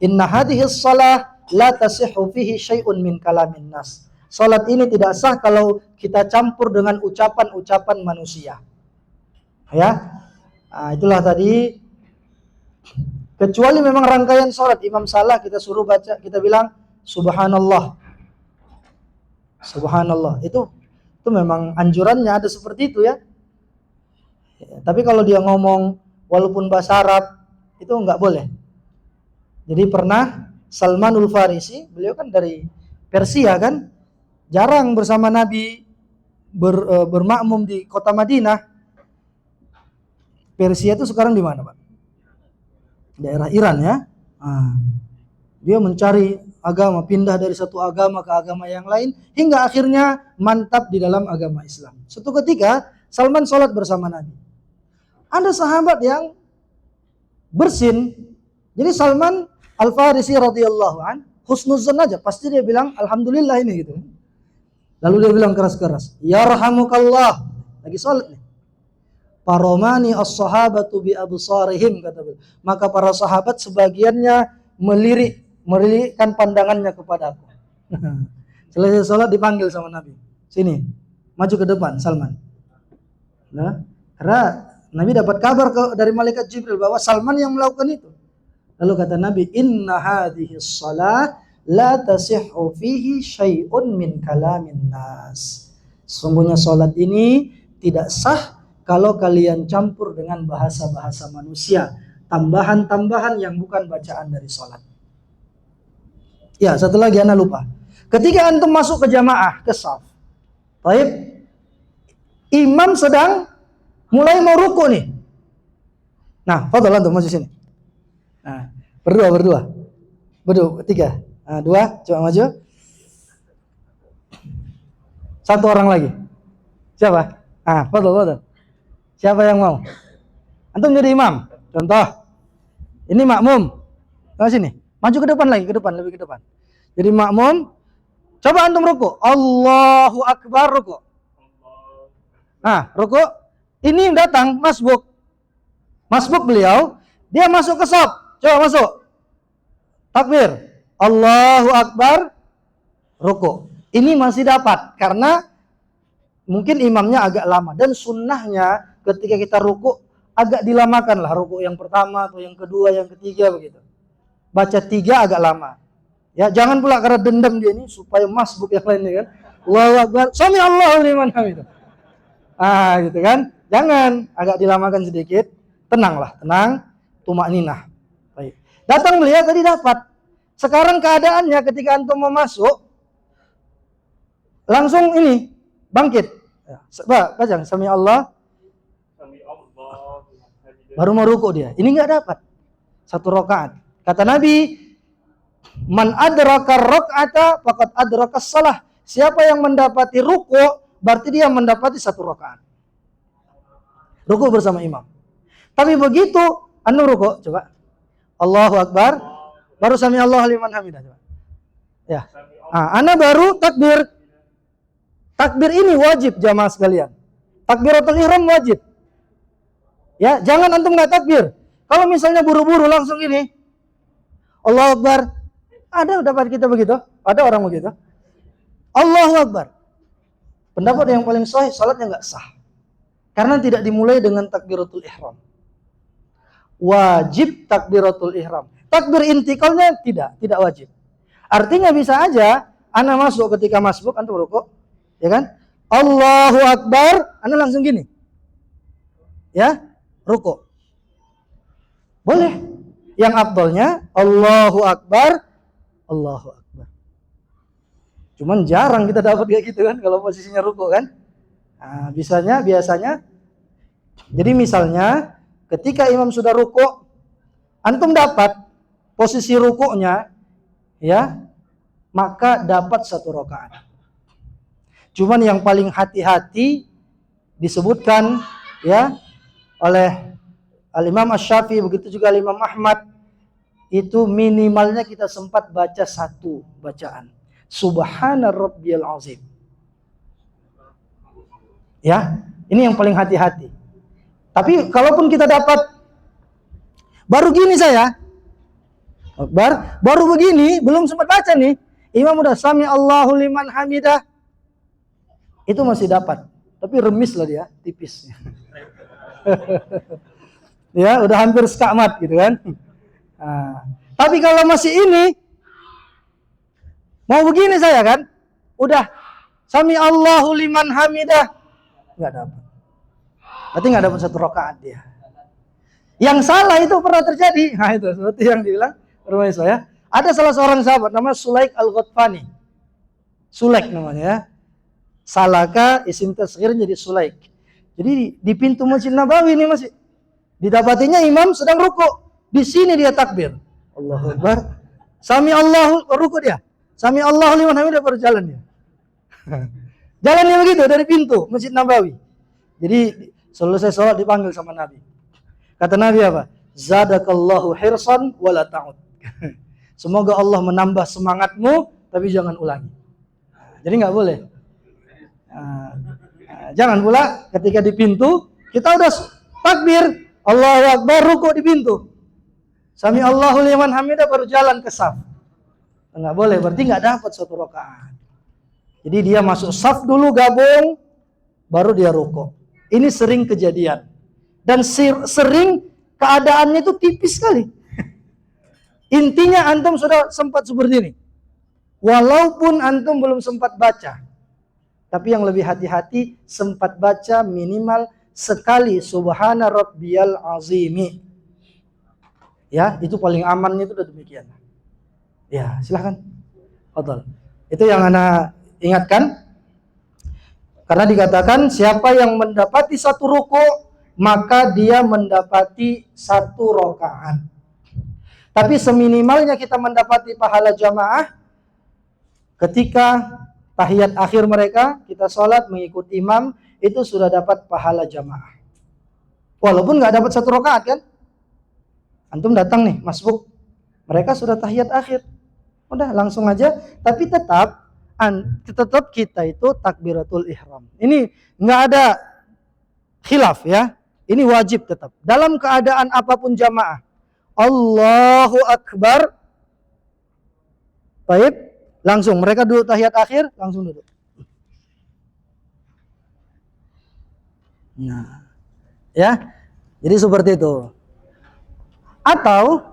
[SPEAKER 1] Inna hadhis salah la tasihhu fihi syai'un min kalamin nas. Salat ini tidak sah kalau kita campur dengan ucapan-ucapan manusia. Ya. Nah, itulah tadi, kecuali memang rangkaian salat Imam salah kita suruh baca, kita bilang subhanallah. Subhanallah. Itu memang anjurannya ada seperti itu ya. Tapi kalau dia ngomong walaupun bahasa Arab itu enggak boleh. Jadi pernah Salmanul Farisi, beliau kan dari Persia kan, jarang bersama Nabi bermakmum di kota Madinah. Persia itu sekarang di mana, Pak? Daerah Iran ya. Dia mencari agama, pindah dari satu agama ke agama yang lain, hingga akhirnya mantap di dalam agama Islam. Suatu ketika Salman sholat bersama Nabi. Ada sahabat yang bersin. Jadi Salman Al-Farisi radhiyallahu an husnuzan aja, pasti dia bilang alhamdulillah ini gitu. Lalu dia bilang keras-keras, yarhamukallah, lagi sholat nih. Paromani as-sahabatu bi absarihim, kata beliau. Maka para sahabat sebagiannya melirikkan pandangannya kepadaku. Selesai sholat dipanggil sama Nabi. Sini, maju ke depan Salman. Nah, karena Nabi dapat kabar dari malaikat Jibril bahwa Salman yang melakukan itu. Lalu kata Nabi, inna hadhihi shalah la tasihhu fihi syai'un min kalamin nas. Sungguhnya salat ini tidak sah kalau kalian campur dengan bahasa-bahasa manusia, tambahan-tambahan yang bukan bacaan dari salat. Ya, satu lagi ana lupa. Ketika antum masuk ke jamaah, ke shaf. Baik. Imam sedang mulai mau ruku nih. Nah, fadhal antum maju sini. Nah, berdua, tiga. Nah, dua, coba maju. Satu orang lagi. Siapa? Fadhal. Siapa yang mau? Antum jadi imam. Contoh. Ini makmum. Ke sini. Maju ke depan lagi, lebih ke depan. Jadi makmum. Coba antum ruku. Allahu Akbar ruku. Nah, ruku. Ini datang masbuk. Masbuk beliau, dia masuk ke shaf. Coba masuk. Takbir. Allahu Akbar. Ruku. Ini masih dapat karena mungkin imamnya agak lama, dan sunnahnya ketika kita ruku agak dilamakan lah, ruku yang pertama atau yang kedua, yang ketiga begitu. Baca 3 agak lama. Ya, jangan pula karena dendam dia ini supaya masbuk yang lainnya kan. Allahu Akbar. Sami Allahu liman hamidah. Gitu kan. Jangan, agak dilamakan sedikit. Tenanglah, tenang, tumakninah. Baik. Datang beliau tadi dapat. Sekarang keadaannya ketika antum mau masuk, langsung ini bangkit. Baca Sami Allah. Baru mau ruku dia. Ini enggak dapat. 1 rakaat. Kata Nabi, man adraka rak'ata faqad adraka shalah. Siapa yang mendapati ruku, berarti dia mendapati 1 rakaat. Ruku bersama imam. Tapi begitu anu ruku, coba. Allahu Akbar. Baru Sami Allah liman hamidah, coba. Ya. Ana baru takbir. Takbir ini wajib jamaah sekalian. Takbiratul ihram wajib. Ya, jangan antum enggak takbir. Kalau misalnya buru-buru langsung ini Allahu Akbar. Ada dapat kita begitu? Ada orang begitu? Allahu Akbar. Pendapat yang paling sahih, salatnya enggak sah. Karena tidak dimulai dengan takbiratul ihram. Wajib takbiratul ihram. Takbir intiqalnya tidak wajib. Artinya bisa aja ana masuk ketika masbuk antum rukuk, ya kan? Allahu Akbar, ana langsung gini. Ya, rukuk. Boleh. Yang afdalnya Allahu Akbar, Allahu Akbar. Cuman jarang kita dapat kayak gitu kan kalau posisinya rukuk kan. Biasanya jadi misalnya ketika imam sudah rukuk, antum dapat posisi rukuknya, ya, maka dapat 1 rakaat. Cuman yang paling hati-hati disebutkan ya oleh Al-Imam Asy-Syafi'i, begitu juga Al-Imam Ahmad, itu minimalnya kita sempat baca 1 bacaan. Subhana rabbiyal azim. Ya, ini yang paling hati-hati. Tapi kalaupun kita dapat baru gini saya, baru begini, belum sempat baca nih, imam udah sami Allahu liman hamidah, itu masih dapat. Tapi remis lah dia, tipis. Ya, udah hampir sekamat gitu kan. Nah, tapi kalau masih ini, mau begini saya kan, udah sami Allahu liman hamidah, nggak dapat. Berarti nggak dapat 1 rakaat dia. Yang salah itu pernah terjadi. Nah itu seperti yang dibilang rumah saya. Ada salah seorang sahabat namanya Sulaik Al-Ghatfani. Sulaik namanya ya. Salaka isim tasghir jadi Sulaik. Jadi di pintu Masjid Nabawi ini masih didapatinya imam sedang rukuk. Di sini dia takbir. Allahu Akbar. Sami Allahu rukuk dia. Sami Allahu liman hamidah baru jalan dia. Jalannya begitu dari pintu Masjid Nabawi. Jadi selesai sholat dipanggil sama Nabi. Kata Nabi apa? Zadakallahu hirsan wala ta'ud. Semoga Allah menambah semangatmu, tapi jangan ulangi. Jadi nggak boleh. Jangan pula ketika di pintu kita udah takbir, Allahu Akbar, rukuk di pintu. Sami Allahu liman hamidah baru jalan ke saf. Nggak boleh, berarti nggak dapat 1 rakaat. Jadi dia masuk saf dulu gabung, baru dia rukuk. Ini sering kejadian. Dan sering keadaannya itu tipis sekali. Intinya antum sudah sempat seperti ini. Walaupun antum belum sempat baca. Tapi yang lebih hati-hati, sempat baca minimal sekali subhana rabbiyal azimi. Ya, itu paling amannya itu udah demikian. Ya, silahkan. Fadhal. Itu yang ana ingatkan. Karena dikatakan siapa yang mendapati 1 ruku', maka dia mendapati 1 rakaat. Tapi seminimalnya kita mendapati pahala jamaah ketika tahiyat akhir mereka, kita sholat mengikuti imam, itu sudah dapat pahala jamaah. Walaupun nggak dapat 1 rakaat kan? Antum datang nih, masbuk. Mereka sudah tahiyat akhir. Udah langsung aja, tapi tetap kita itu takbiratul ihram. Ini nggak ada khilaf ya. Ini wajib tetap. Dalam keadaan apapun jamaah. Allahu Akbar. Baik, langsung mereka duduk tahiyat akhir, langsung duduk. Nah, ya. Jadi seperti itu. Atau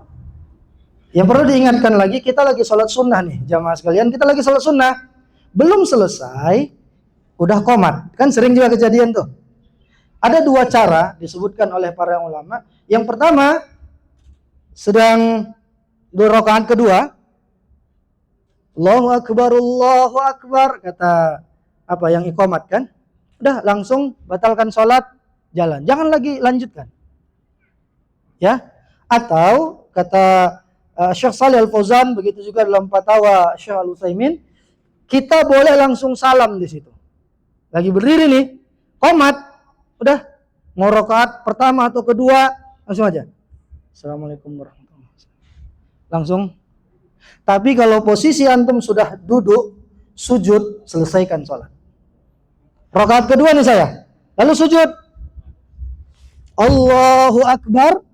[SPEAKER 1] yang perlu diingatkan lagi, kita lagi sholat sunnah nih, jamaah sekalian, kita lagi sholat sunnah. Belum selesai, udah qomat. Kan sering juga kejadian tuh. Ada 2 cara disebutkan oleh para ulama. Yang pertama, sedang 2 rakaat kedua, Allahu Akbar, kata apa yang iqamat kan? Udah langsung batalkan sholat, jalan. Jangan lagi lanjutkan. Ya. Atau kata Syekh Shalih Al-Fauzan, begitu juga dalam fatwa Syekh Al-Utsaimin, kita boleh langsung salam di situ. Lagi berdiri nih, qomat. Udah, mau rakaat pertama atau kedua, langsung aja. Assalamualaikum warahmatullahi wabarakatuh. Langsung. Tapi kalau posisi antum sudah duduk, sujud, selesaikan sholat. Rakaat kedua nih saya. Lalu sujud. Allahu Akbar.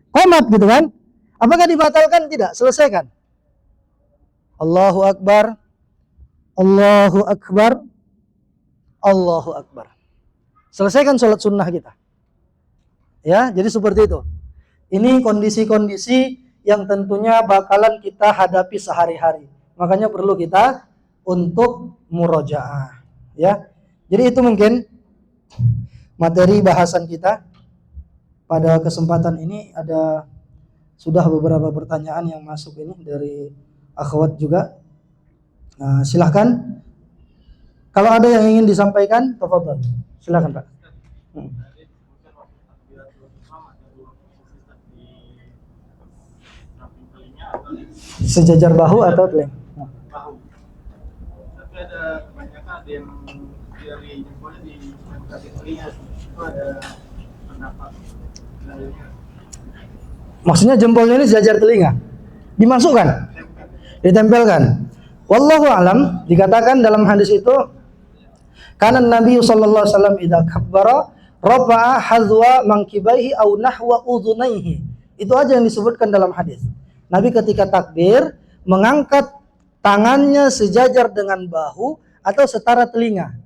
[SPEAKER 1] Qomat gitu kan. Apakah dibatalkan? Tidak, selesaikan. Allahu Akbar. Allahu Akbar. Allahu Akbar. Selesaikan sholat sunnah kita. Ya, jadi seperti itu. Ini kondisi-kondisi yang tentunya bakalan kita hadapi sehari-hari. Makanya perlu kita untuk murojaah. Ya, jadi itu mungkin materi bahasan kita pada kesempatan ini. Ada sudah beberapa pertanyaan yang masuk ini dari akhwat juga. Nah, silahkan. Kalau ada yang ingin disampaikan, tafadhol. Silakan Pak. Sejajar bahu atau teling?
[SPEAKER 2] Bahu. Tapi ada kebanyakan ada yang dari jempolnya di kaki telinga. Itu ada pendapat.
[SPEAKER 1] Maksudnya jempolnya ini sejajar telinga? Dimasukkan? Ditempelkan? Wallahu alam, dikatakan dalam hadis itu, karena Nabi sallallahu alaihi wasallam idza kabbara rafa'a hazwa mankibaihi aw nahwa udhunaihi. Itu aja yang disebutkan dalam hadis. Nabi ketika takbir mengangkat tangannya sejajar dengan bahu atau setara telinga.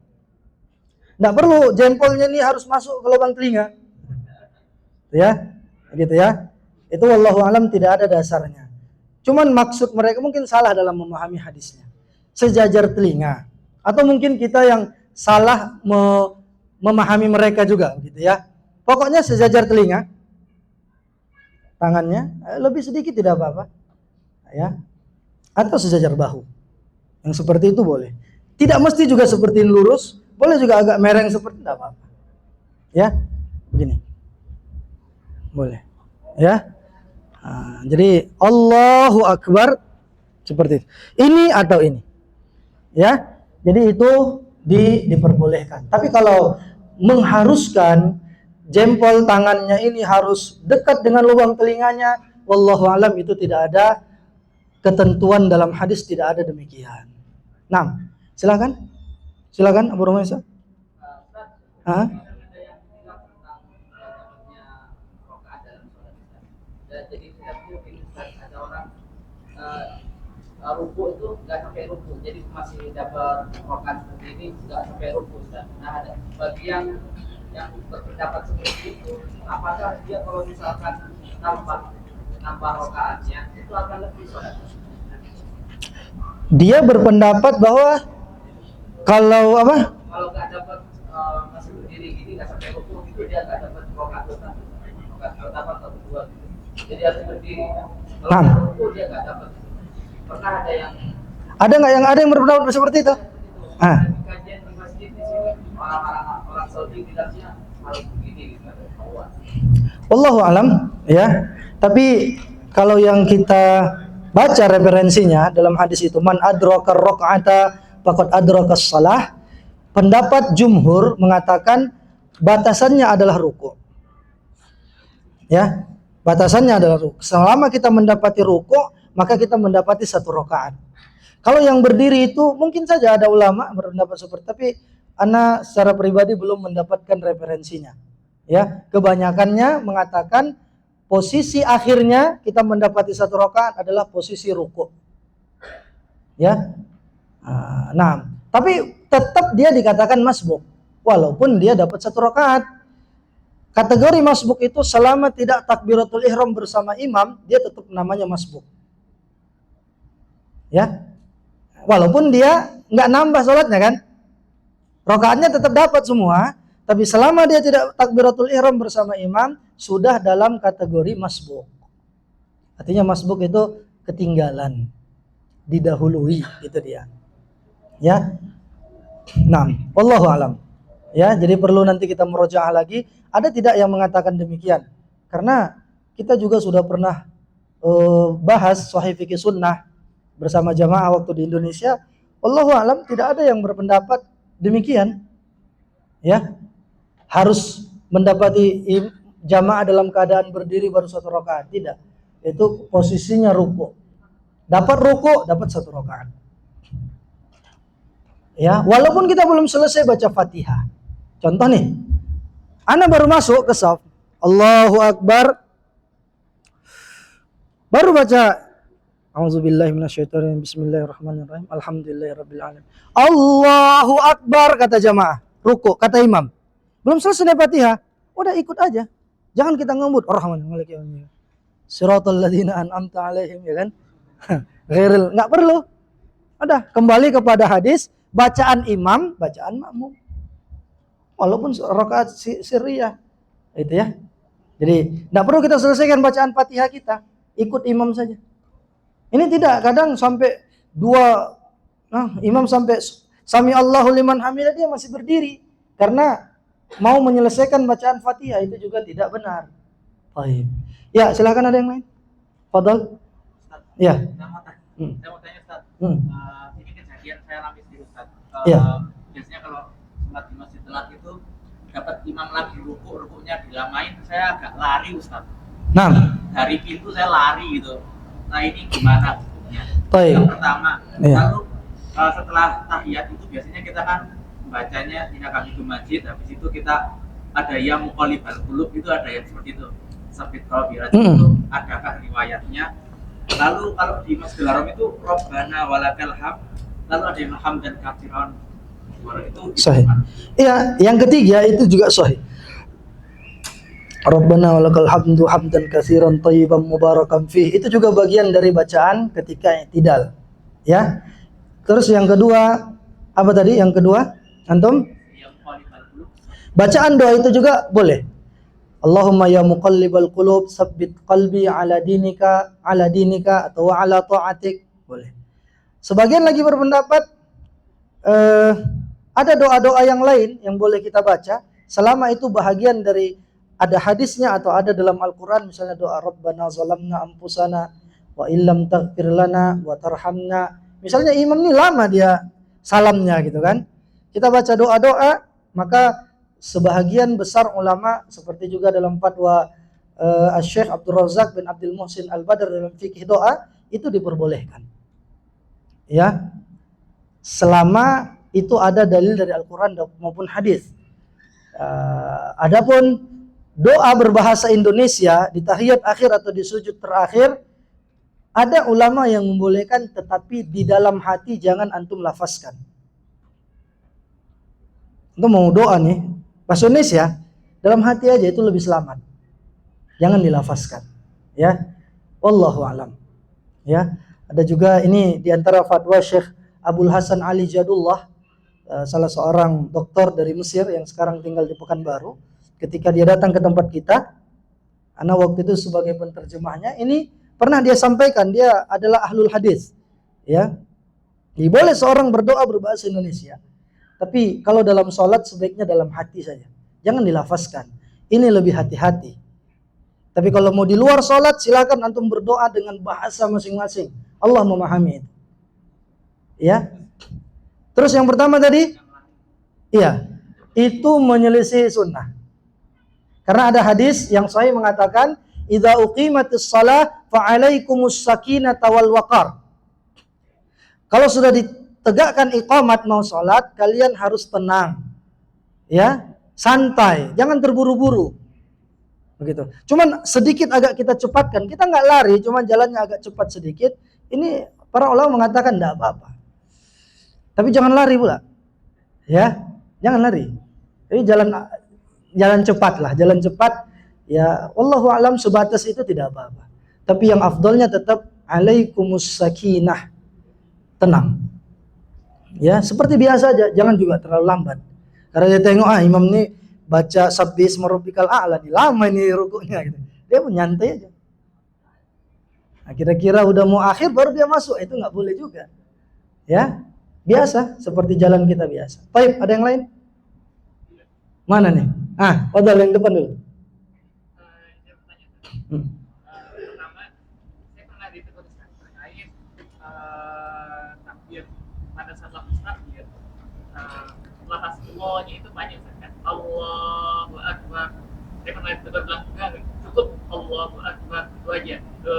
[SPEAKER 1] Nggak perlu jempolnya ini harus masuk ke lubang telinga. Ya, gitu ya. Itu wallahu alam tidak ada dasarnya. Cuman maksud mereka mungkin salah dalam memahami hadisnya. Sejajar telinga. Atau mungkin kita yang salah memahami mereka juga gitu ya. Pokoknya sejajar telinga. Tangannya lebih sedikit tidak apa-apa. Ya. Atau sejajar bahu. Yang seperti itu boleh. Tidak mesti juga seperti lurus, boleh juga agak mereng seperti tidak apa-apa. Ya. Begini. Boleh. Ya. Nah, jadi Allahu Akbar seperti itu. Ini atau ini. Ya. Jadi itu diperbolehkan. Tapi kalau mengharuskan jempol tangannya ini harus dekat dengan lubang telinganya, wallahu alam itu tidak ada ketentuan dalam hadis, tidak ada demikian. Nah, silakan. Silakan Abu Rumaisa. Hah?
[SPEAKER 3] Jadi ada orang ruku itu nggak sampai ruku, jadi masih dapat rokaat seperti ini nggak sampai ruku. Nah, ada bagian yang berpendapat seperti itu, apakah dia kalau misalkan nambah rokaatnya itu akan lebih sholat?
[SPEAKER 1] Dia berpendapat bahwa kalau apa?
[SPEAKER 3] Kalau nggak dapat masih berdiri gini nggak sampai ruku itu dia nggak dapat rokaat dapat satu dua, jadi harus berdiri. Kalau ruku dia nggak dapat. Pernah ada
[SPEAKER 1] nggak yang berpendapat seperti itu?
[SPEAKER 3] Kajian di masjid di sini orang Saudi bilangnya harus begini gitu.
[SPEAKER 1] Wallahu alam ya. Tapi kalau yang kita baca referensinya dalam hadis itu, man adraka raq'ata faqad adraka shalah, pendapat jumhur mengatakan batasannya adalah ruku. Ya, batasannya adalah ruku. Selama kita mendapati ruku, maka kita mendapati satu rakaat. Kalau yang berdiri itu mungkin saja ada ulama berpendapat seperti, tapi ana secara pribadi belum mendapatkan referensinya. Ya, kebanyakannya mengatakan posisi akhirnya kita mendapati satu rakaat adalah posisi ruku. Ya. Nah, tapi tetap dia dikatakan masbuk walaupun dia dapat satu rakaat. Kategori masbuk itu selama tidak takbiratul ihram bersama imam, dia tetap namanya masbuk. Ya. Walaupun dia nggak nambah sholatnya kan. Rakaatnya tetap dapat semua, tapi selama dia tidak takbiratul ihram bersama imam, sudah dalam kategori masbuk. Artinya masbuk itu ketinggalan, didahului, itu dia. Ya. Nah, wallahu alam. Ya, jadi perlu nanti kita murojaah lagi. Ada tidak yang mengatakan demikian? Karena kita juga sudah pernah bahas Sahih Fikih Sunnah bersama jamaah waktu di Indonesia. Wallahu alam tidak ada yang berpendapat demikian. Ya, harus mendapati jamaah dalam keadaan berdiri baru satu rakaat. Tidak. Itu posisinya ruku. Dapat ruku, dapat satu rakaat. Ya, walaupun kita belum selesai baca Fatihah. Contoh nih, ana baru masuk ke shaf, Allahu Akbar, baru baca A'udzubillahi minasyaitonirrajim, bismillahirrahmanirrahim, alhamdulillahirabbil alamin. Allahu Akbar kata jamaah, ruku kata imam. Belum selesai Fatihah, udah ikut aja. Jangan kita ngebut Ar-Rahman Siratal ladzina an'amta 'alaihim, ya kan? Ghairil, enggak perlu. Udah kembali kepada hadis, bacaan imam, bacaan makmum. Walaupun rakaat sirriyah. Itu ya. Jadi, enggak perlu kita selesaikan bacaan Fatihah kita, ikut imam saja. Ini tidak, kadang sampai imam sampai sami Allahu liman hamidah dia masih berdiri karena mau menyelesaikan bacaan Fatihah, itu juga tidak benar. Baik. Ya, silakan ada yang lain. Fadal. Ya.
[SPEAKER 3] Saya mau tanya Ustaz. Ini kejadian saya alami di Ustaz. Biasanya kalau sholat di masjid telat itu dapat imam lagi rukunya dilamain, saya agak lari Ustaz.
[SPEAKER 1] Nah,
[SPEAKER 3] Dari pintu saya lari gitu. Nah, ini gimana hukumnya?
[SPEAKER 1] baik.
[SPEAKER 3] Yang pertama,
[SPEAKER 1] Iya.
[SPEAKER 3] lalu
[SPEAKER 4] setelah tahiyat itu biasanya kita kan bacanya inna hamidum majid, habis itu kita ada yang muqallibal qulub, itu ada yang seperti itu. Sabit qalbi itu adakah riwayatnya? Lalu kalau di Masjidil Haram itu Rabbana walakal hamd, lalu ada yang hamdan katsiran. Itu
[SPEAKER 1] Sahih. Iya, yang ketiga itu juga sahih. Rabbana walakal hamdu hamdan katsiran thayyiban mubarakan fih. Itu juga bagian dari bacaan ketika i'tidal. Ya. Terus yang kedua, apa tadi? Yang kedua, antum?
[SPEAKER 4] yang muqallibal qulub.
[SPEAKER 1] Bacaan doa itu juga boleh. Allahumma ya muqallibal qulub tsabbit qalbi ala dinika atau ala ta'atik, boleh. Sebagian lagi berpendapat ada doa-doa yang lain yang boleh kita baca selama itu bahagian dari ada hadisnya atau ada dalam Al-Qur'an, misalnya doa Rabbana zalamna anfusana wa illam taghfir lana wa tarhamna. Misalnya imam ini lama dia salamnya gitu kan. Kita baca doa-doa, maka sebahagian besar ulama seperti juga dalam fatwa Syekh Abdul Razak bin Abdul Muhsin Al-Badr dalam fikih doa itu diperbolehkan. Ya. Selama itu ada dalil dari Al-Qur'an maupun hadis. Adapun doa berbahasa Indonesia di tahiyat akhir atau di sujud terakhir, ada ulama yang membolehkan, tetapi di dalam hati jangan antum lafazkan. Antum mau doa nih bahasa Indonesia, dalam hati aja itu lebih selamat. Jangan dilafazkan. Ya. Wallahu alam. Ya. Ada juga ini di antara fatwa Syekh Abdul Hasan Ali Jadullah, salah seorang dokter dari Mesir yang sekarang tinggal di Pekanbaru. Ketika dia datang ke tempat kita, ana waktu itu sebagai penterjemahnya, ini pernah dia sampaikan, dia adalah ahlul hadis. Ya. Jadi boleh seorang berdoa berbahasa Indonesia, tapi kalau dalam sholat sebaiknya dalam hati saja. Jangan dilafazkan. Ini lebih hati-hati. Tapi kalau mau di luar sholat, silakan antum berdoa dengan bahasa masing-masing. Allah memahami itu. Ya. Terus yang pertama tadi, iya, itu menyelisih sunnah. Karena ada hadis yang sahih mengatakan, idza uqimatis shalah fa'alaikumus sakinata wal waqar. Kalau sudah ditegakkan iqamat mau sholat, kalian harus tenang. Ya, santai, jangan terburu-buru. Begitu. Cuman sedikit agak kita cepatkan. Kita nggak lari, cuman jalannya agak cepat sedikit. Ini para ulama mengatakan enggak apa-apa. Tapi jangan lari pula. Ya, jangan lari. Jadi jalan cepat lah, jalan cepat. Ya, wallahu alam, sebatas itu tidak apa-apa. Tapi yang afdolnya tetap alaikumus sakinah. Tenang. Ya, seperti biasa aja, jangan juga terlalu lambat. Karena dia tengok imam ini baca sabbih isma rabbikal a'la, nih lama ini rukuknya gitu. Dia pun nyantai aja. Nah, kira-kira udah mau akhir baru dia masuk, itu nggak boleh juga. Ya, biasa seperti jalan kita biasa. Baik, ada yang lain? Mana nih? Padahal yang depan dulu.
[SPEAKER 3] Pertama, saya pernah ditegur terkait takbir pada saat lafaz takbir. Lafaz Allah-nya itu banyak kan? Allahu Akbar. Saya pernah ditegur bilang enggak, cukup Allahu Akbar itu aja. Itu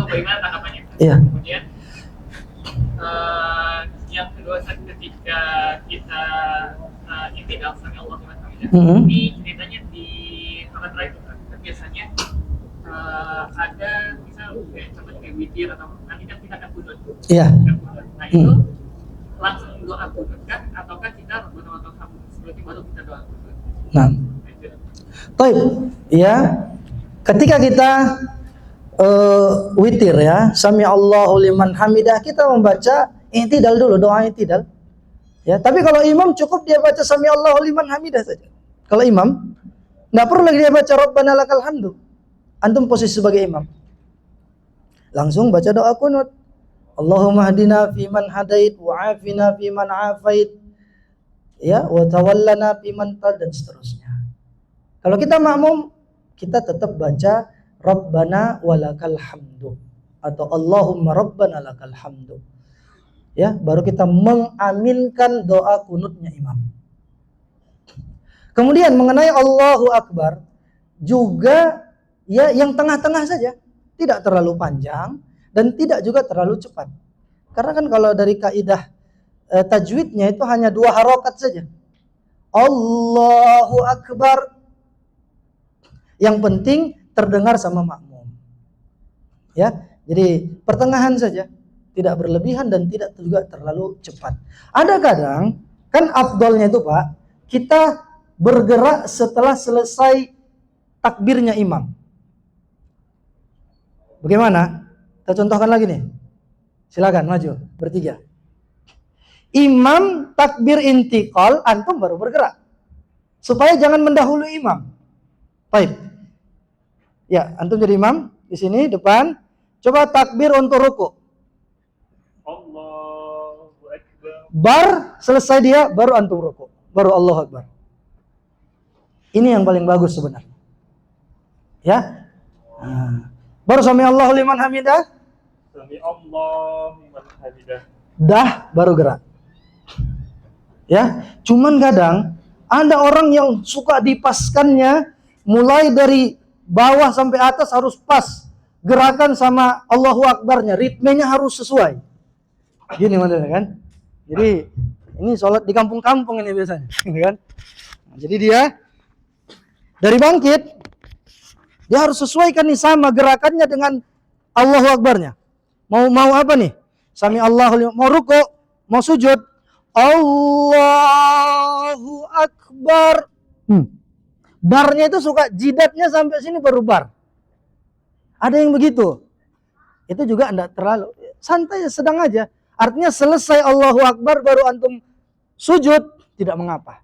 [SPEAKER 3] bagaimana tanggapannya?
[SPEAKER 1] Iya.
[SPEAKER 3] Kemudian yang kedua, ketika kita i'tidal sami Allah liman hamidah, ini ceritanya di sholat terakhir kan biasanya ada misal kayak contohnya kayak witir atau nanti kan kita akan kunut.
[SPEAKER 1] Iya.
[SPEAKER 3] Nah itu langsung doa kunut kan, ataukah kita Rabbana wa lakal hamd sebelum baru kita doa kunut?
[SPEAKER 1] Nah. Baik. Ya. Ketika kita witir ya, sami Allahu liman hamidah, kita membaca i'tidal dulu, doa i'tidal. Ya, tapi kalau imam cukup dia baca sami Allahu liman hamidah saja. Kalau imam enggak perlu lagi dia baca Rabbana lakal hamdu. Antum posisi sebagai imam. Langsung baca doa kunut. Allahumma hadina fiman hadait wa afina fiman afait. Ya, wa tawallana fiman tal, dan seterusnya. Kalau kita makmum, kita tetap baca Rabbana walakal hamdu atau Allahumma Rabbana lakal hamdu. Ya, baru kita mengaminkan doa kunutnya imam. Kemudian mengenai Allahu Akbar juga ya yang tengah-tengah saja, tidak terlalu panjang dan tidak juga terlalu cepat. Karena kan kalau dari kaidah tajwidnya itu hanya 2 harokat saja. Allahu Akbar. Yang penting terdengar sama makmum. Ya, jadi pertengahan saja, tidak berlebihan dan tidak juga terlalu cepat. Ada kadang kan afdolnya itu Pak, kita bergerak setelah selesai takbirnya imam. Bagaimana? Kita contohkan lagi nih. Silakan maju bertiga. Imam takbir intiqal, antum baru bergerak. Supaya jangan mendahului imam. Baik. Ya, antum jadi imam di sini depan. Coba takbir untuk ruku.
[SPEAKER 2] Allahu Akbar.
[SPEAKER 1] Bar selesai dia baru antum ruku. Baru Allahu Akbar. Ini yang paling bagus sebenarnya. Ya. Baru sami Allahu liman hamidah.
[SPEAKER 2] Sami Allahu liman hamidah.
[SPEAKER 1] Dah baru gerak. Ya, cuman kadang ada orang yang suka dipaskannya mulai dari bawah sampai atas harus pas. Gerakan sama Allahu Akbarnya, ritmenya harus sesuai. Gini modelnya kan. Jadi ini sholat di kampung-kampung ini biasanya, kan? Nah, jadi dia dari bangkit dia harus sesuaikan nih sama gerakannya dengan Allahu Akbarnya. Mau apa nih? Sami Allahu, mau ruku, mau sujud, Allahu Akbar. Barnya itu suka jidatnya sampai sini baru bar. Ada yang begitu. Itu juga enggak terlalu santai, sedang aja. Artinya selesai Allahu Akbar baru antum sujud, tidak mengapa.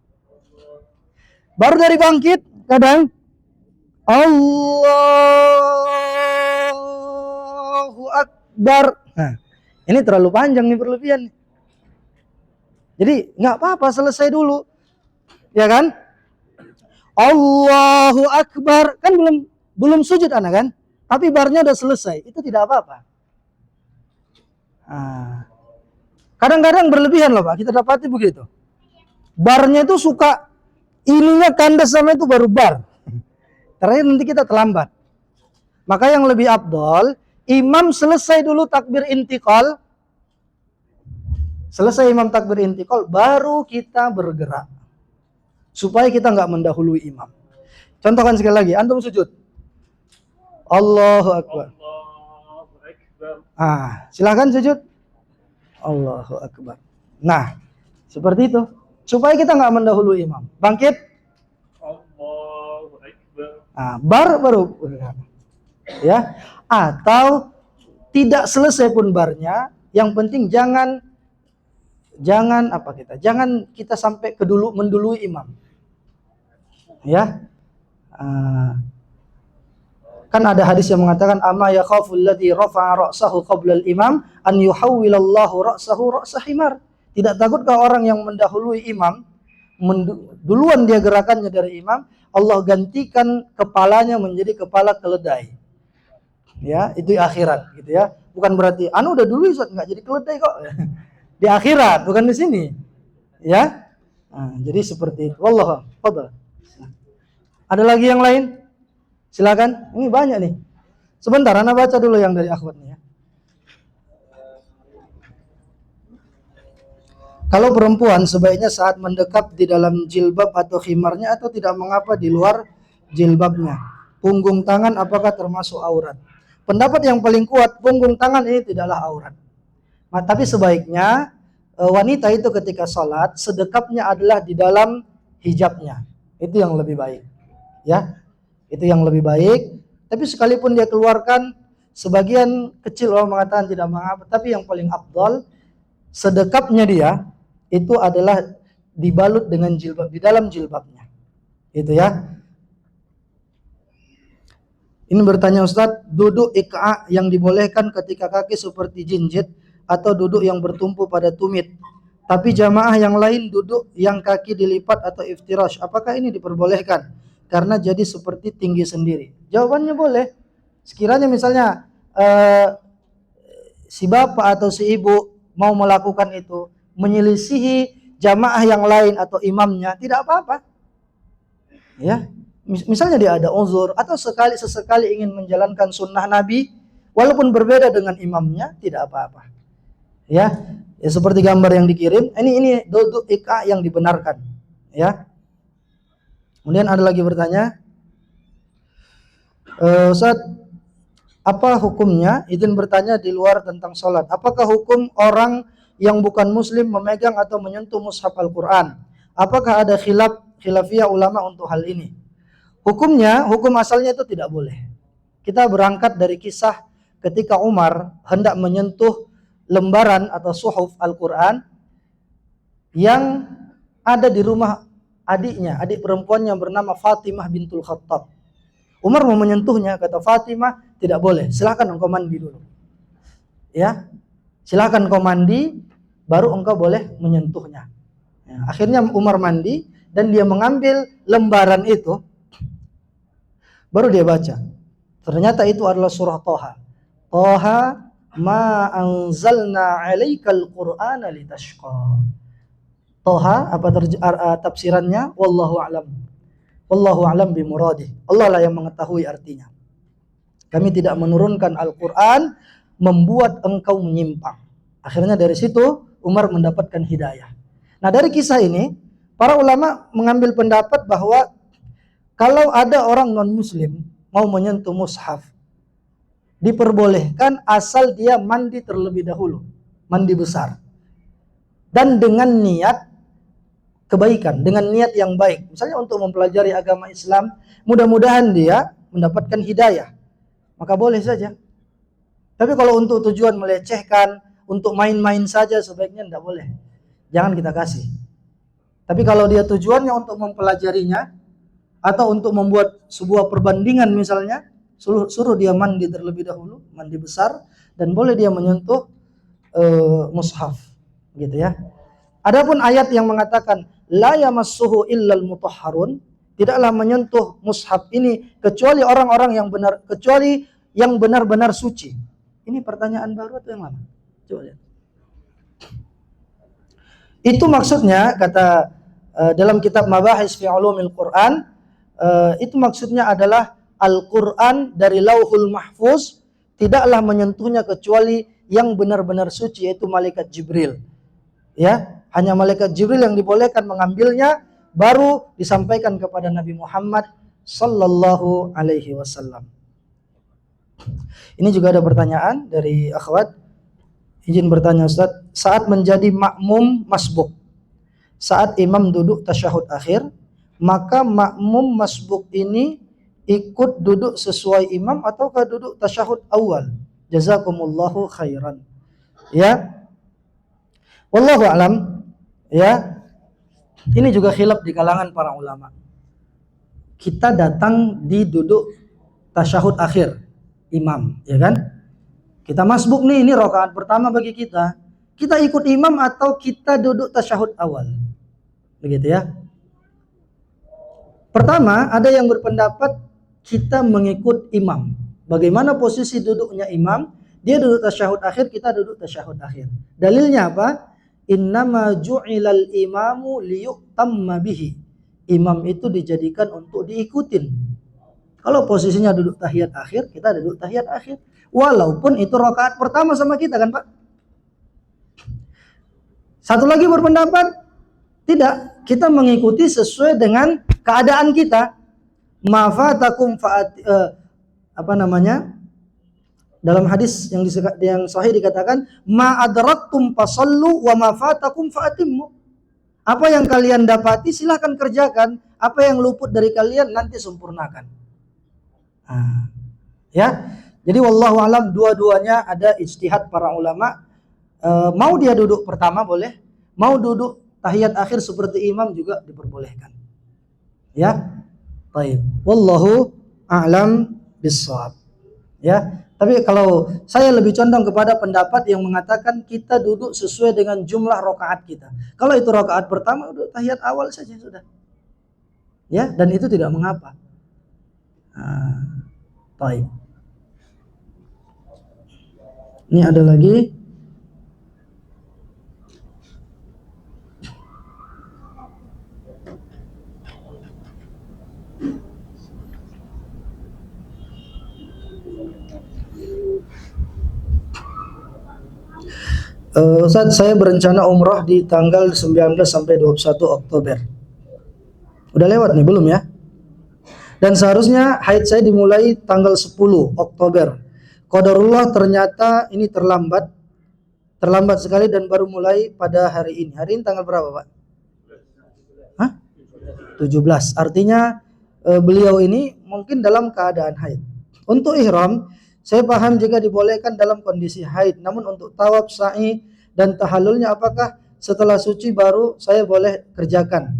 [SPEAKER 1] Baru dari bangkit kadang Allahu Akbar. Nah, ini terlalu panjang nih, berlebihan. Jadi nggak apa-apa, selesai dulu. Ya kan? Allahu Akbar. Kan belum sujud anak kan? Tapi barnya udah selesai. Itu tidak apa-apa. Kadang-kadang berlebihan loh Pak. Kita dapati begitu. Barnya itu suka ininya kandas sama itu baru bar. Terakhir nanti kita terlambat. Maka yang lebih afdol, imam selesai dulu takbir intiqal. Selesai imam takbir intiqal, baru kita bergerak. Supaya kita nggak mendahului imam. Contohkan sekali lagi, antum sujud. Allahu Akbar.
[SPEAKER 2] Allahu Akbar.
[SPEAKER 1] Silakan sujud. Allahu Akbar. Nah, seperti itu. Supaya kita nggak mendahului imam. Bangkit.
[SPEAKER 2] Allahu Akbar.
[SPEAKER 1] Baru bergerak. Ya, atau tidak selesai pun barnya, yang penting jangan kita sampai mendului imam. Ya. Kan ada hadis yang mengatakan amma yakhaful ladzi rafa'a ra'sahu qabla al-imam an yuhawwilallahu ra'sahu ra'sa himar. Tidak takutkah orang yang mendahului imam, duluan dia gerakannya dari imam, Allah gantikan kepalanya menjadi kepala keledai. Ya, itu di akhirat gitu ya. Bukan berarti udah dulu Ustaz, enggak jadi keledai kok. Di akhirat, bukan di sini. Ya. Jadi seperti itu. Wallahu a'lam. Ada lagi yang lain? Silakan. Ini banyak nih. Sebentar, ana baca dulu yang dari akhwat nih ya. Kalau perempuan sebaiknya saat mendekap di dalam jilbab atau khimarnya atau tidak mengapa di luar jilbabnya. Punggung tangan apakah termasuk aurat? Pendapat yang paling kuat, punggung tangan ini tidaklah aurat. Tapi sebaiknya wanita itu ketika sholat sedekapnya adalah di dalam hijabnya. Itu yang lebih baik. Ya. Itu yang lebih baik. Tapi sekalipun dia keluarkan sebagian kecil, orang mengatakan tidak mengapa, tapi yang paling afdal sedekapnya dia itu adalah dibalut dengan jilbab, di dalam jilbabnya. Itu ya. Ini bertanya Ustadz, duduk ik'a yang dibolehkan ketika kaki seperti jinjit atau duduk yang bertumpu pada tumit, tapi jamaah yang lain duduk yang kaki dilipat atau iftirash, apakah ini diperbolehkan? Karena jadi seperti tinggi sendiri. Jawabannya boleh. Sekiranya misalnya si bapak atau si ibu mau melakukan itu, menyelisihi jamaah yang lain atau imamnya, tidak apa-apa. Ya, misalnya dia ada uzur atau sesekali ingin menjalankan sunnah Nabi, walaupun berbeda dengan imamnya, tidak apa-apa. Ya, ya seperti gambar yang dikirim. Ini duduk ika yang dibenarkan. Ya. Kemudian ada lagi bertanya, Ustaz, apa hukumnya? Izin bertanya di luar tentang sholat. Apakah hukum orang yang bukan muslim memegang atau menyentuh mushaf Al-Quran? Apakah ada khilafiyah ulama untuk hal ini? Hukumnya, hukum asalnya itu tidak boleh. Kita berangkat dari kisah ketika Umar hendak menyentuh lembaran atau suhuf Al-Quran yang ada di rumah adiknya, adik perempuannya bernama Fatimah bintul Khattab. Umar mau menyentuhnya, kata Fatimah, tidak boleh, silahkan engkau mandi dulu. Ya, silahkan engkau mandi, baru engkau boleh menyentuhnya. Ya, akhirnya Umar mandi dan dia mengambil lembaran itu, baru dia baca. Ternyata itu adalah surah Toha. Toha ma anzalna alaikal qur'ana litashqa. Toha, apa tafsirannya? Wallahu a'lam. Wallahu a'lam bimuradih. Allah lah yang mengetahui artinya. Kami tidak menurunkan Al-Quran membuat engkau menyimpang. Akhirnya dari situ Umar mendapatkan hidayah. Nah, dari kisah ini para ulama mengambil pendapat bahwa kalau ada orang non-muslim mau menyentuh mushaf, diperbolehkan asal dia mandi terlebih dahulu, mandi besar, dan dengan niat kebaikan, dengan niat yang baik. Misalnya untuk mempelajari agama Islam, mudah-mudahan dia mendapatkan hidayah, maka boleh saja. Tapi kalau untuk tujuan melecehkan, untuk main-main saja, sebaiknya tidak boleh. Jangan kita kasih. Tapi kalau dia tujuannya untuk mempelajarinya, atau untuk membuat sebuah perbandingan misalnya, suruh dia mandi terlebih dahulu, mandi besar, dan boleh dia menyentuh mushaf, gitu ya. Adapun ayat yang mengatakan la yamassuhu illal mutahharun, tidaklah menyentuh mushaf ini kecuali orang-orang yang benar, kecuali yang benar-benar suci. Ini pertanyaan baru atau yang lama? Coba lihat. Itu maksudnya kata dalam kitab Mabahis fi Ulumil Quran, itu maksudnya adalah Al-Quran dari Lauhul Mahfuz tidaklah menyentuhnya kecuali yang benar-benar suci, yaitu malaikat Jibril. Ya, hanya malaikat Jibril yang dibolehkan mengambilnya, baru disampaikan kepada Nabi Muhammad sallallahu alaihi wasallam. Ini juga ada pertanyaan dari akhwat. Izin bertanya, Ustaz, saat menjadi makmum masbuk, saat imam duduk tasyahud akhir, maka makmum masbuk ini ikut duduk sesuai imam ataukah duduk tasyahud awal? Jazakumullahu khairan. Ya, wallahu alam. Ya, ini juga khilaf di kalangan para ulama. Kita datang di duduk tasyahud akhir imam, ya kan? Kita masbuk nih, ini rakaat pertama bagi kita. Kita ikut imam atau kita duduk tasyahud awal? Begitu ya. Pertama, ada yang berpendapat kita mengikut imam. Bagaimana posisi duduknya imam? Dia duduk tasyahud akhir, kita duduk tasyahud akhir. Dalilnya apa? Innama ju'ilal imamu liyu'tamma bihi. Imam itu dijadikan untuk diikutin. Kalau posisinya duduk tahiyat akhir, kita duduk tahiyat akhir. Walaupun itu rakaat pertama sama kita kan, Pak? Satu lagi berpendapat, tidak, kita mengikuti sesuai dengan keadaan kita. Mafatakum dalam hadis yang sahih dikatakan, ma adraktum fasallu wa ma fatakum faatimmu. Apa yang kalian dapati silahkan kerjakan, apa yang luput dari kalian nanti sempurnakan. Ya. Jadi wallahu alam, dua-duanya ada ijtihad para ulama. Mau dia duduk pertama boleh, mau duduk tahiyat akhir seperti imam juga diperbolehkan. Ya. Baik. Wallahu a'lam bissawab. Ya. Tapi kalau saya lebih condong kepada pendapat yang mengatakan kita duduk sesuai dengan jumlah rakaat kita. Kalau itu rakaat pertama, duduk tahiyat awal saja sudah. Ya, dan itu tidak mengapa. Baik. Ini ada lagi. Ustaz, saya berencana umrah di tanggal 19 sampai 21 Oktober. Udah lewat nih, belum ya? Dan seharusnya haid saya dimulai tanggal 10 Oktober. Qadarullah ternyata ini terlambat sekali dan baru mulai pada hari ini. Hari ini tanggal berapa, Pak? Hah? 17. Artinya beliau ini mungkin dalam keadaan haid. Untuk ihram, saya paham jika dibolehkan dalam kondisi haid. Namun untuk tawaf, sa'i, dan tahallulnya apakah setelah suci baru saya boleh kerjakan?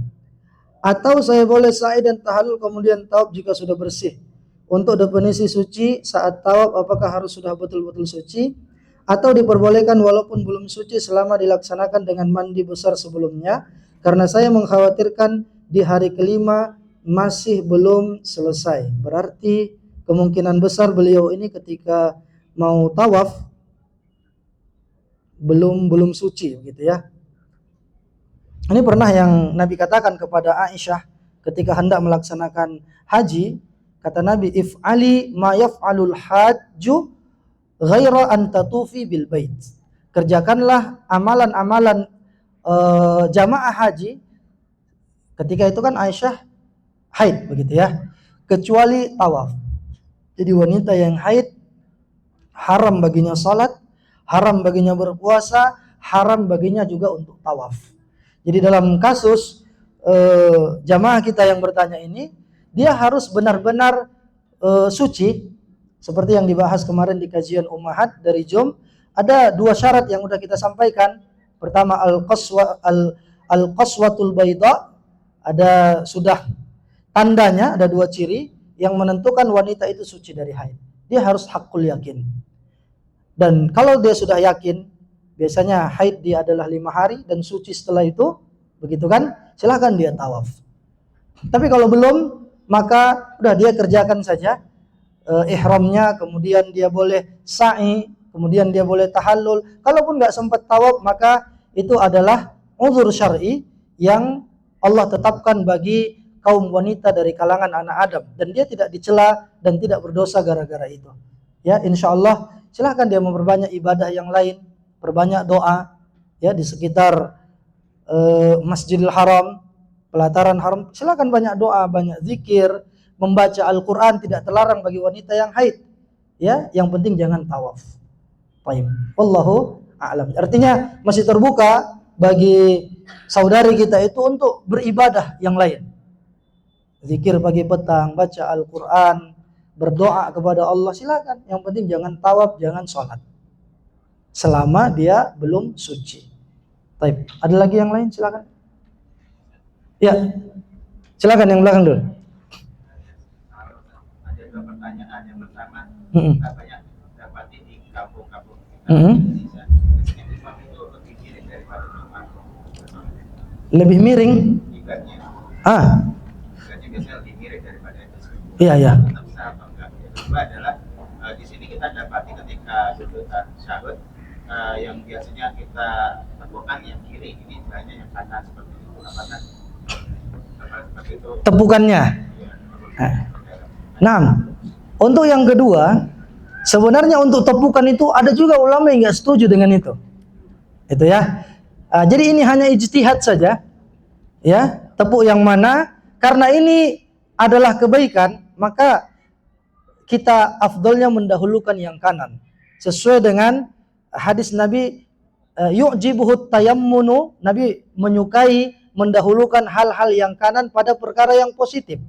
[SPEAKER 1] Atau saya boleh sa'i dan tahallul kemudian tawaf jika sudah bersih? Untuk definisi suci saat tawaf, apakah harus sudah betul-betul suci? Atau diperbolehkan walaupun belum suci selama dilaksanakan dengan mandi besar sebelumnya? Karena saya mengkhawatirkan di hari kelima masih belum selesai. Berarti kemungkinan besar beliau ini ketika mau tawaf belum suci, begitu ya. Ini pernah yang Nabi katakan kepada Aisyah ketika hendak melaksanakan haji, kata Nabi, if'ali ma yaf'alul hajju ghaira an tatufi bil bait. Kerjakanlah amalan-amalan jamaah haji. Ketika itu kan Aisyah haid, begitu ya, kecuali tawaf. Jadi wanita yang haid haram baginya salat, haram baginya berpuasa, haram baginya juga untuk tawaf. Jadi dalam kasus jamaah kita yang bertanya ini, dia harus benar-benar suci seperti yang dibahas kemarin di kajian Ummahat dari Jom. Ada dua syarat yang sudah kita sampaikan. Pertama al-qaswatul baydha, ada sudah tandanya, ada dua ciri yang menentukan wanita itu suci dari haid. Dia harus hakul yakin. Dan kalau dia sudah yakin, biasanya haid dia adalah 5 hari dan suci setelah itu, begitu kan? Silahkan dia tawaf. Tapi kalau belum, maka udah dia kerjakan saja ihramnya, kemudian dia boleh sa'i, kemudian dia boleh tahallul. Kalaupun nggak sempat tawaf, maka itu adalah uzur syar'i yang Allah tetapkan bagi kaum wanita dari kalangan anak Adam, dan dia tidak dicela dan tidak berdosa gara-gara itu. Ya, insya Allah silahkan dia memperbanyak ibadah yang lain, perbanyak doa ya di sekitar Masjidil Haram, pelataran haram. Silahkan banyak doa, banyak zikir, membaca Al-Quran tidak terlarang bagi wanita yang haid. Ya, yang penting jangan tawaf. Baik, wallahu a'lam. Artinya masih terbuka bagi saudari kita itu untuk beribadah yang lain. Zikir pagi petang, baca Al-Quran, berdoa kepada Allah, silakan. Yang penting jangan tawaf, jangan sholat. Selama dia belum suci. Baik, ada lagi yang lain? Silakan. Ya, silakan yang belakang dulu.
[SPEAKER 4] Ada dua pertanyaan. Yang pertama, kita banyak dapati di kampung-kampung kita Indonesia, imam itu lebih miring daripada imam.
[SPEAKER 1] Lebih miring?
[SPEAKER 4] Ibadahnya biasanya lebih miring daripada itu.
[SPEAKER 1] Iya.
[SPEAKER 4] Tetap sah atau enggak. Yang kedua adalah di sini kita dapati ketika sujud syahud yang biasanya kita tepukan yang kiri, ini istilahnya yang kanan seperti itu. Apakah seperti itu?
[SPEAKER 1] Tepukannya. Nah, untuk yang kedua, sebenarnya untuk tepukan itu ada juga ulama yang nggak setuju dengan itu. Itu ya. Jadi ini hanya ijtihad saja. Ya, tepuk yang mana? Karena ini adalah kebaikan, maka kita afdolnya mendahulukan yang kanan. Sesuai dengan hadis Nabi, yu'jibuhut tayammunu, Nabi menyukai mendahulukan hal-hal yang kanan pada perkara yang positif.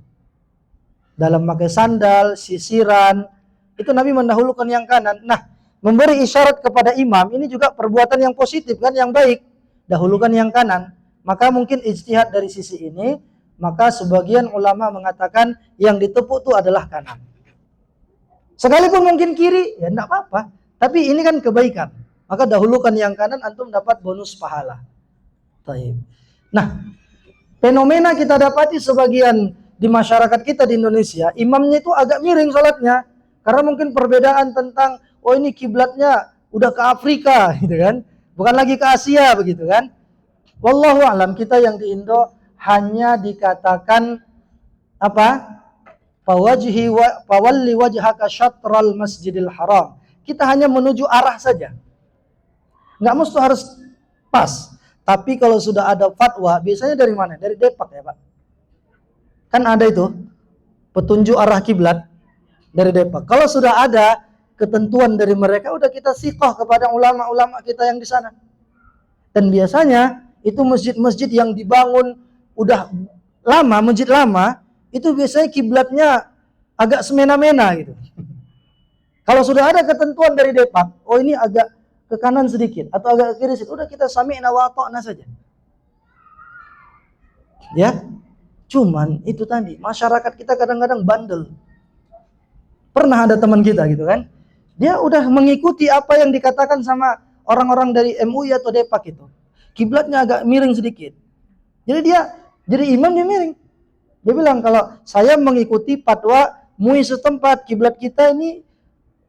[SPEAKER 1] Dalam pakai sandal, sisiran, itu Nabi mendahulukan yang kanan. Nah, memberi isyarat kepada imam ini juga perbuatan yang positif kan, yang baik. Dahulukan yang kanan. Maka mungkin ijtihad dari sisi ini, maka sebagian ulama mengatakan yang ditepuk itu adalah kanan. Sekalipun mungkin kiri, ya enggak apa-apa. Tapi ini kan kebaikan. Maka dahulukan yang kanan, antum dapat bonus pahala. Taib. Nah, fenomena kita dapati sebagian di masyarakat kita di Indonesia, imamnya itu agak miring salatnya. Karena mungkin perbedaan tentang, oh ini kiblatnya udah ke Afrika, gitu kan. Bukan lagi ke Asia, begitu kan. Wallahu a'lam, kita yang di Indo hanya dikatakan apa? Fawalli wajhaka syatral masjidil haram. Kita hanya menuju arah saja. Nggak mesti harus pas. Tapi kalau sudah ada fatwa, biasanya dari mana? Dari Depak ya Pak. Kan ada itu petunjuk arah kiblat dari Depak. Kalau sudah ada ketentuan dari mereka, udah kita siqah kepada ulama-ulama kita yang di sana. Dan biasanya itu masjid-masjid yang dibangun udah lama, masjid lama, itu biasanya kiblatnya agak semena-mena gitu. Kalau sudah ada ketentuan dari Depak, oh ini agak ke kanan sedikit atau agak ke kiri sedikit, udah kita sami'na wa ata'na saja. Ya. Cuman itu tadi, masyarakat kita kadang-kadang bandel. Pernah ada teman kita gitu kan, dia udah mengikuti apa yang dikatakan sama orang-orang dari MUI atau Depak itu. Kiblatnya agak miring sedikit. Jadi dia jadi imam, dia miring. Dia bilang kalau saya mengikuti fatwa MUI setempat, kiblat kita ini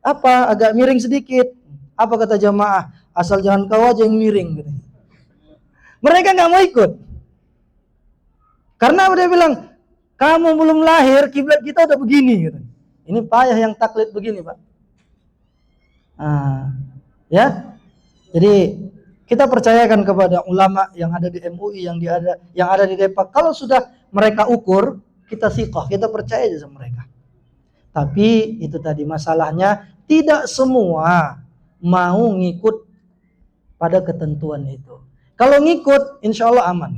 [SPEAKER 1] apa agak miring sedikit. Apa kata jamaah? Asal jangan kau aja yang miring gitu. Mereka nggak mau ikut. Karena dia bilang, kamu belum lahir, kiblat kita udah begini gitu. Ini payah yang taklid begini, Pak. Ya. Jadi kita percayakan kepada ulama yang ada di MUI, yang ada di Depak. Kalau sudah mereka ukur, kita siqah, kita percaya aja sama mereka. Tapi itu tadi masalahnya, tidak semua mau ngikut pada ketentuan itu. Kalau ngikut, insya Allah aman.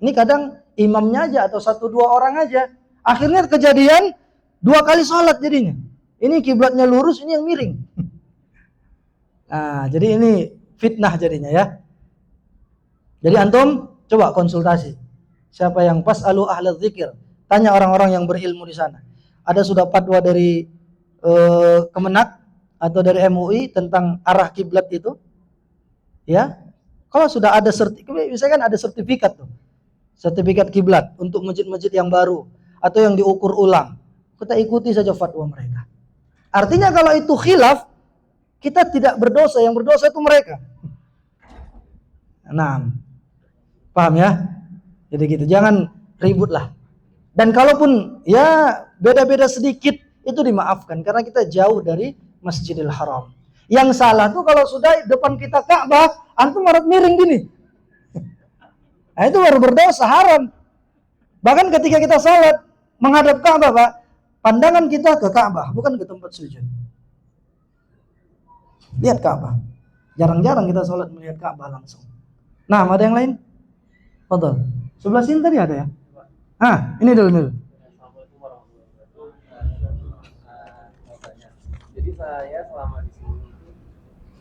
[SPEAKER 1] Ini kadang imamnya aja atau 1-2 orang aja. Akhirnya kejadian 2 kali sholat jadinya. Ini kiblatnya lurus, ini yang miring. Nah, jadi ini fitnah jadinya ya. Jadi antum coba konsultasi. Siapa yang pas alu ahli dzikir. Tanya orang-orang yang berilmu di sana. Ada sudah fatwa dari Kemenak atau dari MUI tentang arah kiblat itu? Ya. Kalau sudah ada misalkan ada sertifikat tuh. Sertifikat kiblat untuk masjid-masjid yang baru atau yang diukur ulang. Kita ikuti saja fatwa mereka. Artinya kalau itu khilaf, kita tidak berdosa, yang berdosa itu mereka. Nah, paham ya? Jadi gitu, jangan ribut lah. Dan kalaupun ya beda-beda sedikit, itu dimaafkan karena kita jauh dari Masjidil Haram. Yang salah tuh kalau sudah depan kita Ka'bah, antum harus miring gini. Nah, itu baru berdosa, haram. Bahkan ketika kita salat menghadap Ka'bah, Pak, pandangan kita ke Ka'bah, bukan ke tempat sujud. Lihat Ka'bah. Jarang-jarang kita salat melihat Ka'bah langsung. Nah, ada yang lain? Betul. Sebelah sini tadi ada ya? Ini dulu.
[SPEAKER 5] Jadi saya selama di sini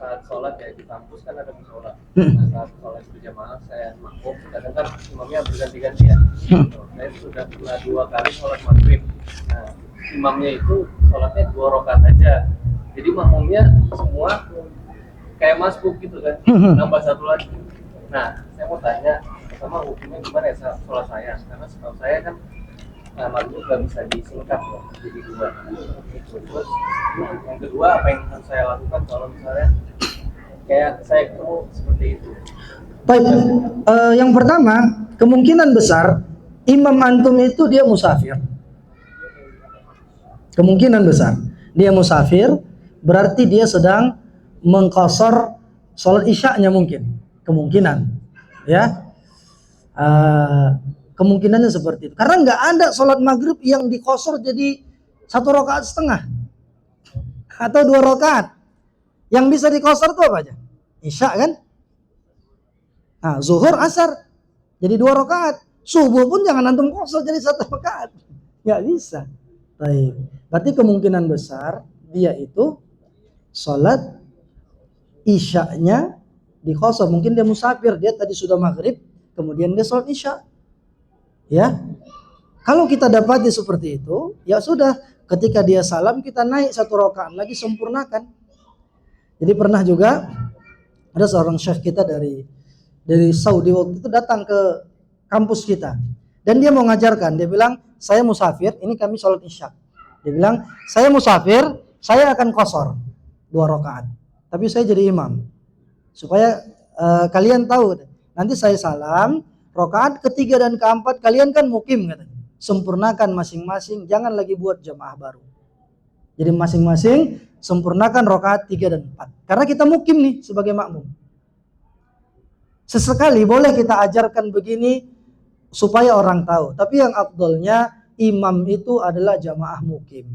[SPEAKER 5] saat sholat ya di kampus kan ada musola. Nah, saat sholat berjamaah saya makmum, kadang kan imamnya berganti-ganti ya. Saya sudah pernah 2 kali sholat maghrib. Nah, imamnya itu sholatnya 2 rakaat aja. Jadi makmumnya semua kayak masbuk gitu kan, nambah 1 lagi. Nah, saya mau tanya sama hukumnya gimana ya sholat saya? Karena setahu saya kan maghrib nggak bisa disingkat ya, jadi 2. Terus yang kedua apa yang harus saya lakukan kalau misalnya kayak saya ketemu seperti itu?
[SPEAKER 1] Baik, yang pertama kemungkinan besar imam antum itu dia musafir. Kemungkinan besar dia musafir, berarti dia sedang mengqashar sholat isya'nya mungkin. Kemungkinan, ya. Kemungkinannya seperti itu. Karena nggak ada sholat maghrib yang diqashar jadi 1 rakaat setengah atau 2 rakaat. Yang bisa diqashar itu apa aja? Isya kan? Nah, zuhur, asar jadi 2 rakaat. Subuh pun jangan antum qashar jadi 1 rakaat. Nggak bisa. Baik. Berarti kemungkinan besar dia itu sholat isya'nya diqashar. Mungkin dia musafir, dia tadi sudah maghrib, kemudian dia sholat isya. Ya, kalau kita dapati seperti itu, ya sudah, ketika dia salam kita naik 1 rakaat lagi, sempurnakan. Jadi pernah juga ada seorang syekh kita dari Saudi waktu itu datang ke kampus kita dan dia mau ngajarkan. Dia bilang, saya musafir, ini kami sholat isya. Dia bilang, saya musafir, saya akan qashar 2 rakaat, tapi saya jadi imam supaya kalian tahu. Nanti saya salam, rakaat ketiga dan keempat kalian kan mukim katanya. Sempurnakan masing-masing, jangan lagi buat jamaah baru. Jadi masing-masing sempurnakan rakaat 3 dan 4. Karena kita mukim nih sebagai makmum. Sesekali boleh kita ajarkan begini supaya orang tahu. Tapi yang afdolnya imam itu adalah jamaah mukim.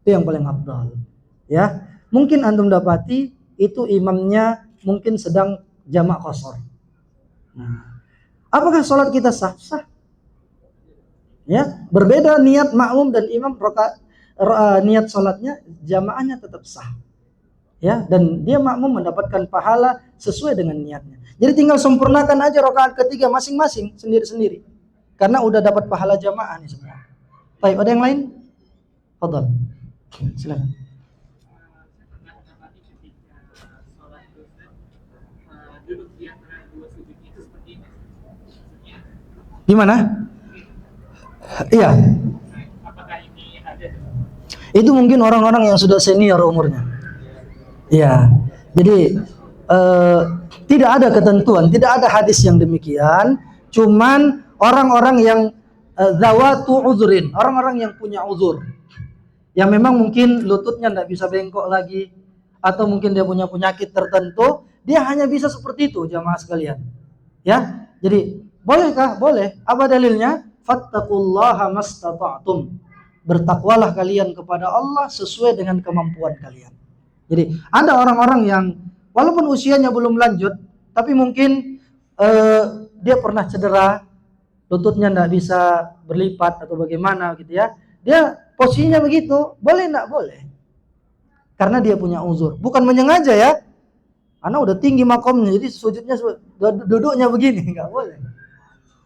[SPEAKER 1] Itu yang paling afdol. Ya, mungkin antum dapati itu imamnya mungkin sedang jamak qasar. Nah, apakah sholat kita sah? Sah. Ya, berbeda niat makmum dan imam, niat sholatnya jamaahnya tetap sah. Ya, dan dia makmum mendapatkan pahala sesuai dengan niatnya. Jadi tinggal sempurnakan aja rakaat ketiga masing-masing sendiri-sendiri. Karena udah dapat pahala jamaah nih semua. Baik, ada yang lain? Fadhal. Silakan. Gimana? Iya.
[SPEAKER 2] Apakah ini ada?
[SPEAKER 1] Itu mungkin orang-orang yang sudah senior umurnya. Iya. Jadi tidak ada ketentuan, tidak ada hadis yang demikian. Cuman orang-orang yang zawatu uzrin, orang-orang yang punya uzur, yang memang mungkin lututnya tidak bisa bengkok lagi, atau mungkin dia punya penyakit tertentu, dia hanya bisa seperti itu, jamaah sekalian. Ya, jadi bolehkah? Boleh. Apa dalilnya? Fattaqullaha mastata'tum. Bertakwalah kalian kepada Allah sesuai dengan kemampuan kalian. Jadi ada orang-orang yang walaupun usianya belum lanjut, tapi mungkin dia pernah cedera, lututnya tidak bisa berlipat atau bagaimana gitu ya. Dia posisinya begitu, boleh enggak? Boleh. Karena dia punya uzur. Bukan menyengaja ya. Karena udah tinggi makomnya, jadi sujudnya duduknya begini, enggak boleh.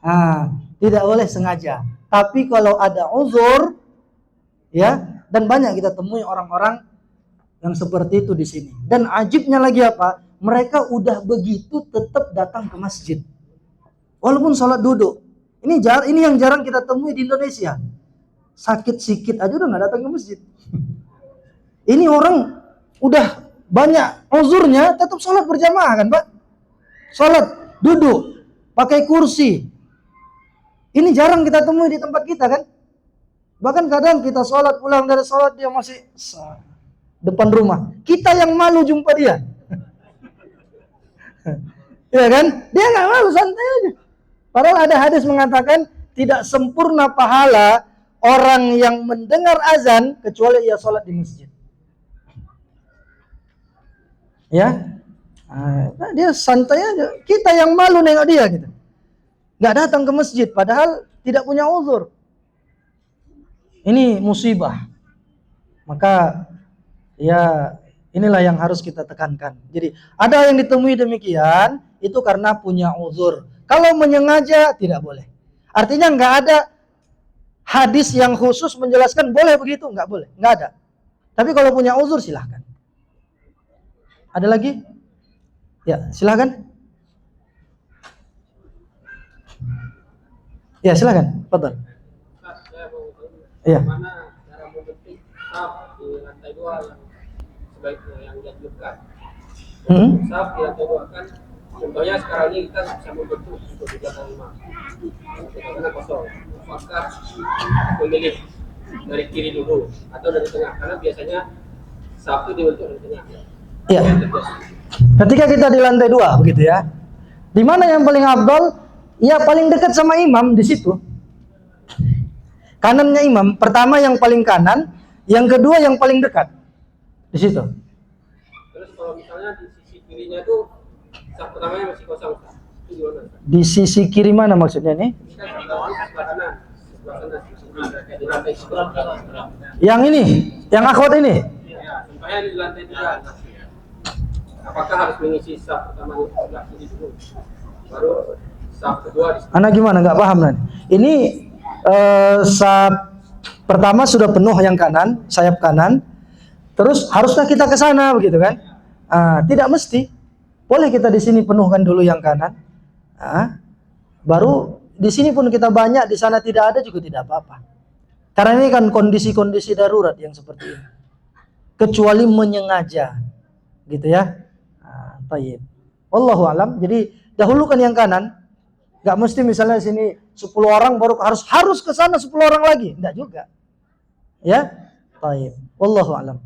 [SPEAKER 1] Nah, tidak boleh sengaja. Tapi kalau ada uzur, ya, dan banyak kita temui orang-orang yang seperti itu di sini. Dan ajibnya lagi apa? Mereka udah begitu tetap datang ke masjid, walaupun sholat duduk. Ini yang jarang kita temui di Indonesia. Sakit sikit aja udah nggak datang ke masjid. Ini orang udah banyak uzurnya, tetap sholat berjamaah kan, Pak? Sholat duduk, pakai kursi. Ini jarang kita temui di tempat kita kan? Bahkan kadang kita sholat, pulang dari sholat dia masih depan rumah. Kita yang malu jumpa dia. Ya kan? Dia nggak malu, santai aja. Padahal ada hadis mengatakan tidak sempurna pahala orang yang mendengar azan kecuali ia sholat di masjid. Ya, nah, dia santai aja. Kita yang malu nengok dia gitu. Nggak datang ke masjid, padahal tidak punya uzur. Ini musibah. Maka ya inilah yang harus kita tekankan. Jadi ada yang ditemui demikian itu karena punya uzur. Kalau menyengaja tidak boleh. Artinya nggak ada hadis yang khusus menjelaskan boleh begitu, nggak boleh, nggak ada. Tapi kalau punya uzur silahkan. Ada lagi? Ya silahkan. Ya silahkan, Fadhal. Iya.
[SPEAKER 5] Mana cara membentuk saf di lantai 2 yang sebaiknya yang dianjurkan? Saf di lantai 2 kan contohnya sekarang ini kita bisa membentuk untuk di belakang imam. Kita kena kosong. Apakah memilih dari kiri dulu atau dari tengah? Karena biasanya saf itu dibentuk dari tengah.
[SPEAKER 1] Iya. Ketika kita di lantai 2 begitu ya. Di mana yang paling afdal? Ya paling dekat sama imam di situ. Kanannya imam, pertama yang paling kanan, yang kedua yang paling dekat. Di situ.
[SPEAKER 5] Terus kalau misalnya di sisi kirinya itu saf pertamanya masih kosong, itu gimana?
[SPEAKER 1] Di sisi kiri mana maksudnya nih?
[SPEAKER 5] Ini kan sebelah kanan, di lantai sebelah.
[SPEAKER 1] Yang ini, yang akhwat ini.
[SPEAKER 5] Ya, contohnya di lantai 3. Apakah harus mengisi saf pertama di sebelah kiri dulu, baru saf kedua di
[SPEAKER 1] Anak gimana? Nggak paham nanti. Ini saf pertama sudah penuh yang kanan, sayap kanan. Terus haruskah kita ke sana begitu kan? Tidak mesti. Boleh kita di sini penuhkan dulu yang kanan. Baru di sini pun kita banyak, di sana tidak ada juga tidak apa-apa. Karena ini kan kondisi-kondisi darurat yang seperti ini. Kecuali menyengaja. Gitu ya. Tayyib. Wallahu alam. Jadi dahulukan yang kanan. Gak mesti misalnya sini 10 orang baru harus ke sana 10 orang lagi. Enggak juga. Ya? Tayyib. Wallahu alam.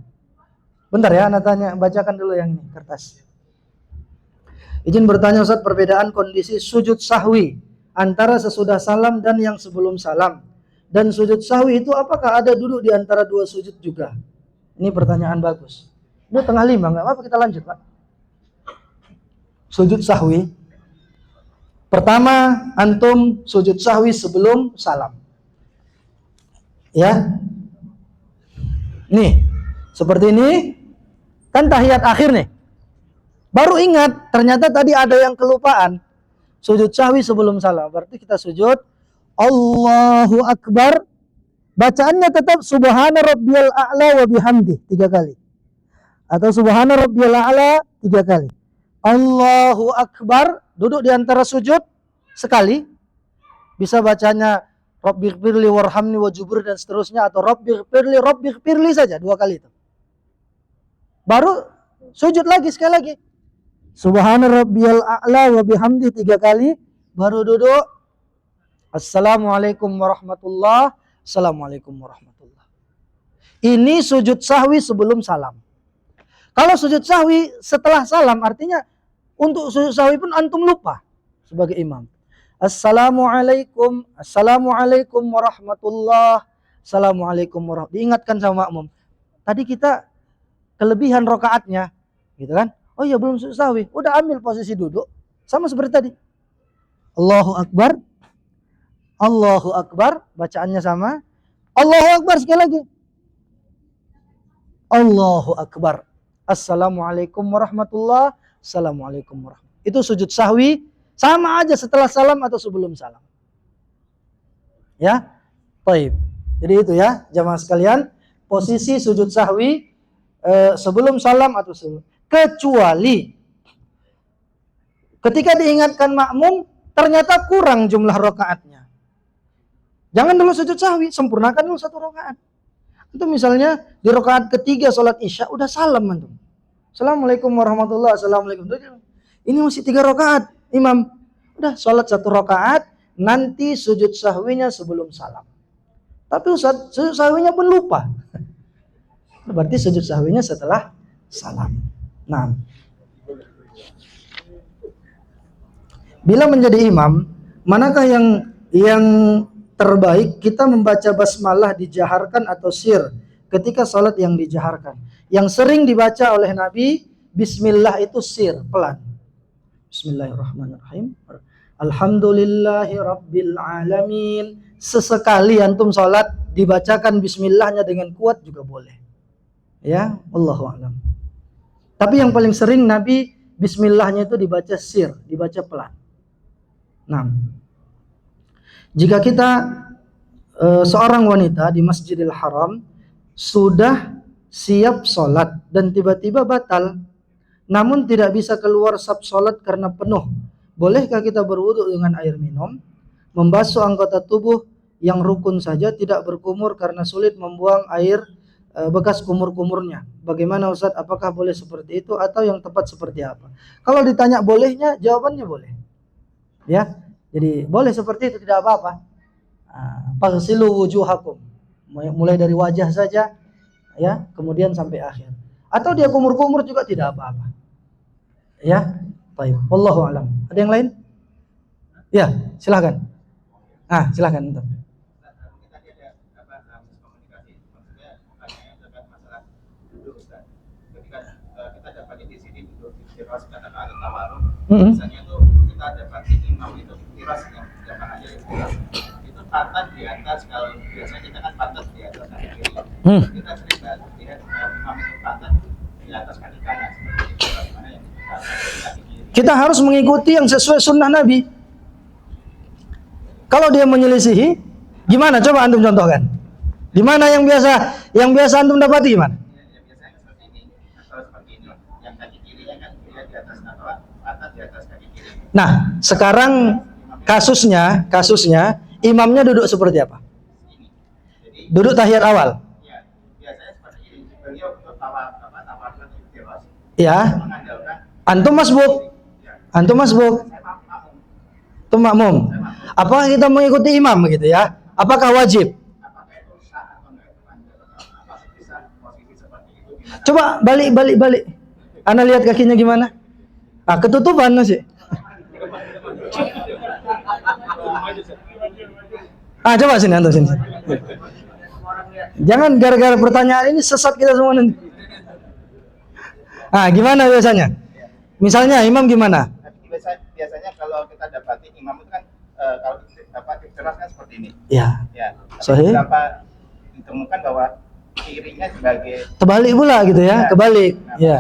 [SPEAKER 1] Bentar ya, anak tanya, bacakan dulu yang ini kertas. Izin bertanya Ustaz, perbedaan kondisi sujud sahwi antara sesudah salam dan yang sebelum salam. Dan sujud sahwi itu apakah ada duduk di antara dua sujud juga? Ini pertanyaan bagus. Ini tengah 5, nggak apa-apa kita lanjut Pak. Sujud sahwi. Pertama, antum sujud sahwi sebelum salam. Ya. Nih, seperti ini. Kan tahiyat akhir nih. Baru ingat, ternyata tadi ada yang kelupaan. Sujud sahwi sebelum salam. Berarti kita sujud Allahu Akbar. Bacaannya tetap Subhana Rabbiyal A'la wa bihamdi 3 kali. Atau Subhana Rabbiyal A'la 3 kali. Allahu Akbar, duduk di antara sujud sekali. Bisa bacanya Rabbighfirli warhamni wajubur dan seterusnya, atau Rabbighfirli saja 2 kali itu. Baru sujud lagi sekali lagi. Subhana Rabbiyal A'la wa bihamdi 3 kali, baru duduk. Assalamualaikum warahmatullah. Assalamualaikum warahmatullah. Ini sujud sahwi sebelum salam. Kalau sujud sahwi setelah salam, artinya untuk sujud sahwi pun antum lupa sebagai imam. Assalamualaikum, assalamualaikum warahmatullah, assalamualaikum warahmatullah. Diingatkan sama makmum. Tadi kita kelebihan rokaatnya, gitu kan? Oh iya, belum sujud sahwi. Udah ambil posisi duduk, sama seperti tadi. Allahu Akbar, Allahu Akbar, bacaannya sama. Allahu Akbar sekali lagi. Allahu Akbar. Assalamualaikum warahmatullah, assalamualaikum warahmatullah. Itu sujud sahwi, sama aja setelah salam atau sebelum salam. Ya, baik. Jadi itu ya, jamaah sekalian, posisi sujud sahwi sebelum salam atau sebelum. Kecuali ketika diingatkan makmum, ternyata kurang jumlah rakaatnya. Jangan dulu sujud sahwi, sempurnakan dulu 1 rakaat. Itu misalnya di rakaat ketiga sholat isya udah salam antum. Assalamualaikum warahmatullahi wabarakatuh. Ini masih 3 rakaat, imam. Udah sholat 1 rakaat, nanti sujud sahwinya sebelum salam. Tapi Ustaz, sujud sahwinya pun lupa. Berarti sujud sahwinya setelah salam. Nah, bila menjadi imam, manakah yang terbaik kita membaca basmalah dijaharkan atau sir ketika sholat yang dijaharkan? Yang sering dibaca oleh Nabi, Bismillah itu sir, pelan. Bismillahirrahmanirrahim. Alhamdulillahi Rabbil Alamin. Sesekali antum sholat dibacakan Bismillahnya dengan kuat juga boleh. Ya, Allahu a'lam. Tapi yang paling sering Nabi Bismillahnya itu dibaca sir, dibaca pelan. Nah, jika kita seorang wanita di Masjidil Haram sudah siap sholat dan tiba-tiba batal, namun tidak bisa keluar saf sholat karena penuh, bolehkah kita berwudu dengan air minum, membasuh anggota tubuh yang rukun saja, tidak berkumur karena sulit membuang air bekas kumur-kumurnya? Bagaimana Ustaz, apakah boleh seperti itu atau yang tepat seperti apa? Kalau ditanya bolehnya, jawabannya boleh. Ya, jadi boleh seperti itu, tidak apa-apa. Faghsilu wujuhakum, mulai dari wajah saja, ya, kemudian sampai akhir. Atau dia kumur-kumur juga tidak apa-apa. Ya, baik. Wallahu a'lam. Ada yang lain? Ya, silakan. Silakan untuk.
[SPEAKER 2] Misalnya tuh kita dapati imam itu tiras yang zaman aja itu pantat di atas. Kalau biasanya kita kan pantat di atas kaki kiri, kita sering lihat imam itu pantat di atas kaki kanan. Seperti itu, bagaimana yang kaki kiri?
[SPEAKER 1] Kita harus mengikuti yang sesuai sunnah Nabi. Kalau dia menyelisihi, gimana? Coba antum contohkan. Di mana yang biasa antum dapati gimana?
[SPEAKER 2] Biasanya seperti ini atau seperti ini. Yang kaki kirinya kan dia di atas atau pantat di atas kaki kiri.
[SPEAKER 1] Nah, sekarang kasusnya imamnya duduk seperti apa? Duduk tahiyat awal.
[SPEAKER 2] Ya, biasanya seperti ini. Beliau untuk tawarkan tiras.
[SPEAKER 1] Ya.
[SPEAKER 2] Mengandalkan
[SPEAKER 1] Antum masbuk. Itu makmum. Apakah kita mengikuti imam gitu ya? Apakah wajib?
[SPEAKER 2] apakah itu sah atau enggak? Apakah bisa posisi seperti itu? Gimana?
[SPEAKER 1] Coba balik. Anda lihat kakinya gimana? Ah, ketutupan masih. Ah, coba sini antum sini. Jangan gara-gara pertanyaan ini sesat kita semua nanti. Ah, gimana biasanya? Misalnya imam gimana?
[SPEAKER 2] Biasanya kalau kita dapati imam itu kan kalau dapat ikhtiras kan seperti ini.
[SPEAKER 1] Ya.
[SPEAKER 2] Ya.
[SPEAKER 1] Sahih.
[SPEAKER 2] Beberapa ditemukan bahwa kirinya sebagai
[SPEAKER 1] Terbalik pula gitu ya, kebalik.
[SPEAKER 2] Nah,
[SPEAKER 1] Ya.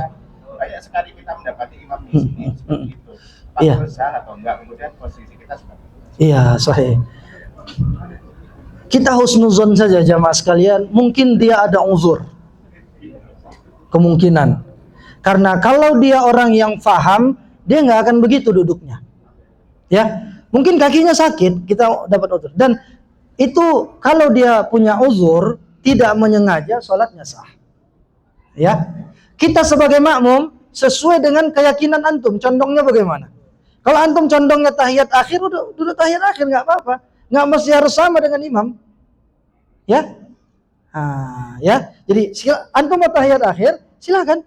[SPEAKER 2] banyak sekali kita mendapati imam di sini seperti itu.
[SPEAKER 1] Iya.
[SPEAKER 2] Apakah sah atau enggak? Kemudian posisi kita seperti itu.
[SPEAKER 1] Iya, sahih. Kita husnuzon saja jamaah sekalian, mungkin dia ada uzur. Kemungkinan. Karena kalau dia orang yang faham, dia nggak akan begitu duduknya. Ya, mungkin kakinya sakit, kita dapat uzur. Dan itu kalau dia punya uzur, tidak menyengaja, sholatnya sah. Ya, kita sebagai makmum sesuai dengan keyakinan antum. Condongnya bagaimana? Kalau antum condongnya tahiyat akhir, udah duduk tahiyat akhir nggak apa-apa. Nggak mesti harus sama dengan imam. Ya, ya. Jadi antum mau tahiyat akhir, silakan.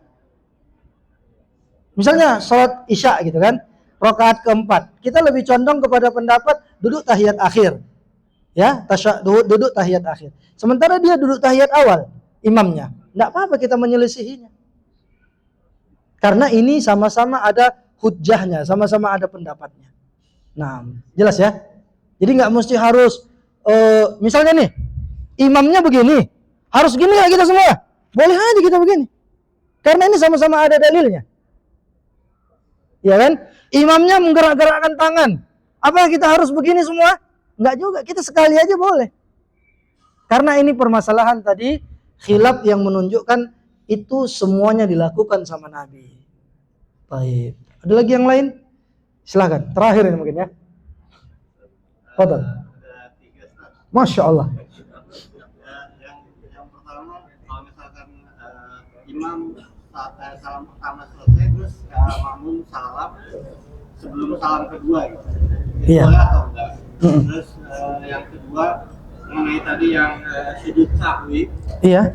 [SPEAKER 1] Misalnya sholat isya gitu kan, rakaat keempat, kita lebih condong kepada pendapat duduk tahiyat akhir, ya, duduk tahiyat akhir. Sementara dia duduk tahiyat awal, imamnya, nggak apa-apa kita menyelisihinya. Karena ini sama-sama ada hujjahnya, sama-sama ada pendapatnya. Nah, jelas ya. Jadi nggak mesti harus, misalnya nih, imamnya begini, harus gini ya kita semua. Boleh aja kita begini. Karena ini sama-sama ada dalilnya. Ya kan? Imamnya menggerak-gerakkan tangan. Apa kita harus begini semua? Enggak juga, kita sekali aja boleh. Karena ini permasalahan tadi, khilaf yang menunjukkan itu semuanya dilakukan sama Nabi. Baik. Ada lagi yang lain? Silakan. Terakhir ini mungkin ya. Fadal. Masya Allah.
[SPEAKER 6] Yang pertama, kalau misalkan imam salam pertama selesai, terus makmum salam sebelum salam kedua gitu.
[SPEAKER 1] Iya.
[SPEAKER 6] Boleh atau enggak? Terus yang kedua mengenai tadi yang sujud sahwi.
[SPEAKER 1] Iya.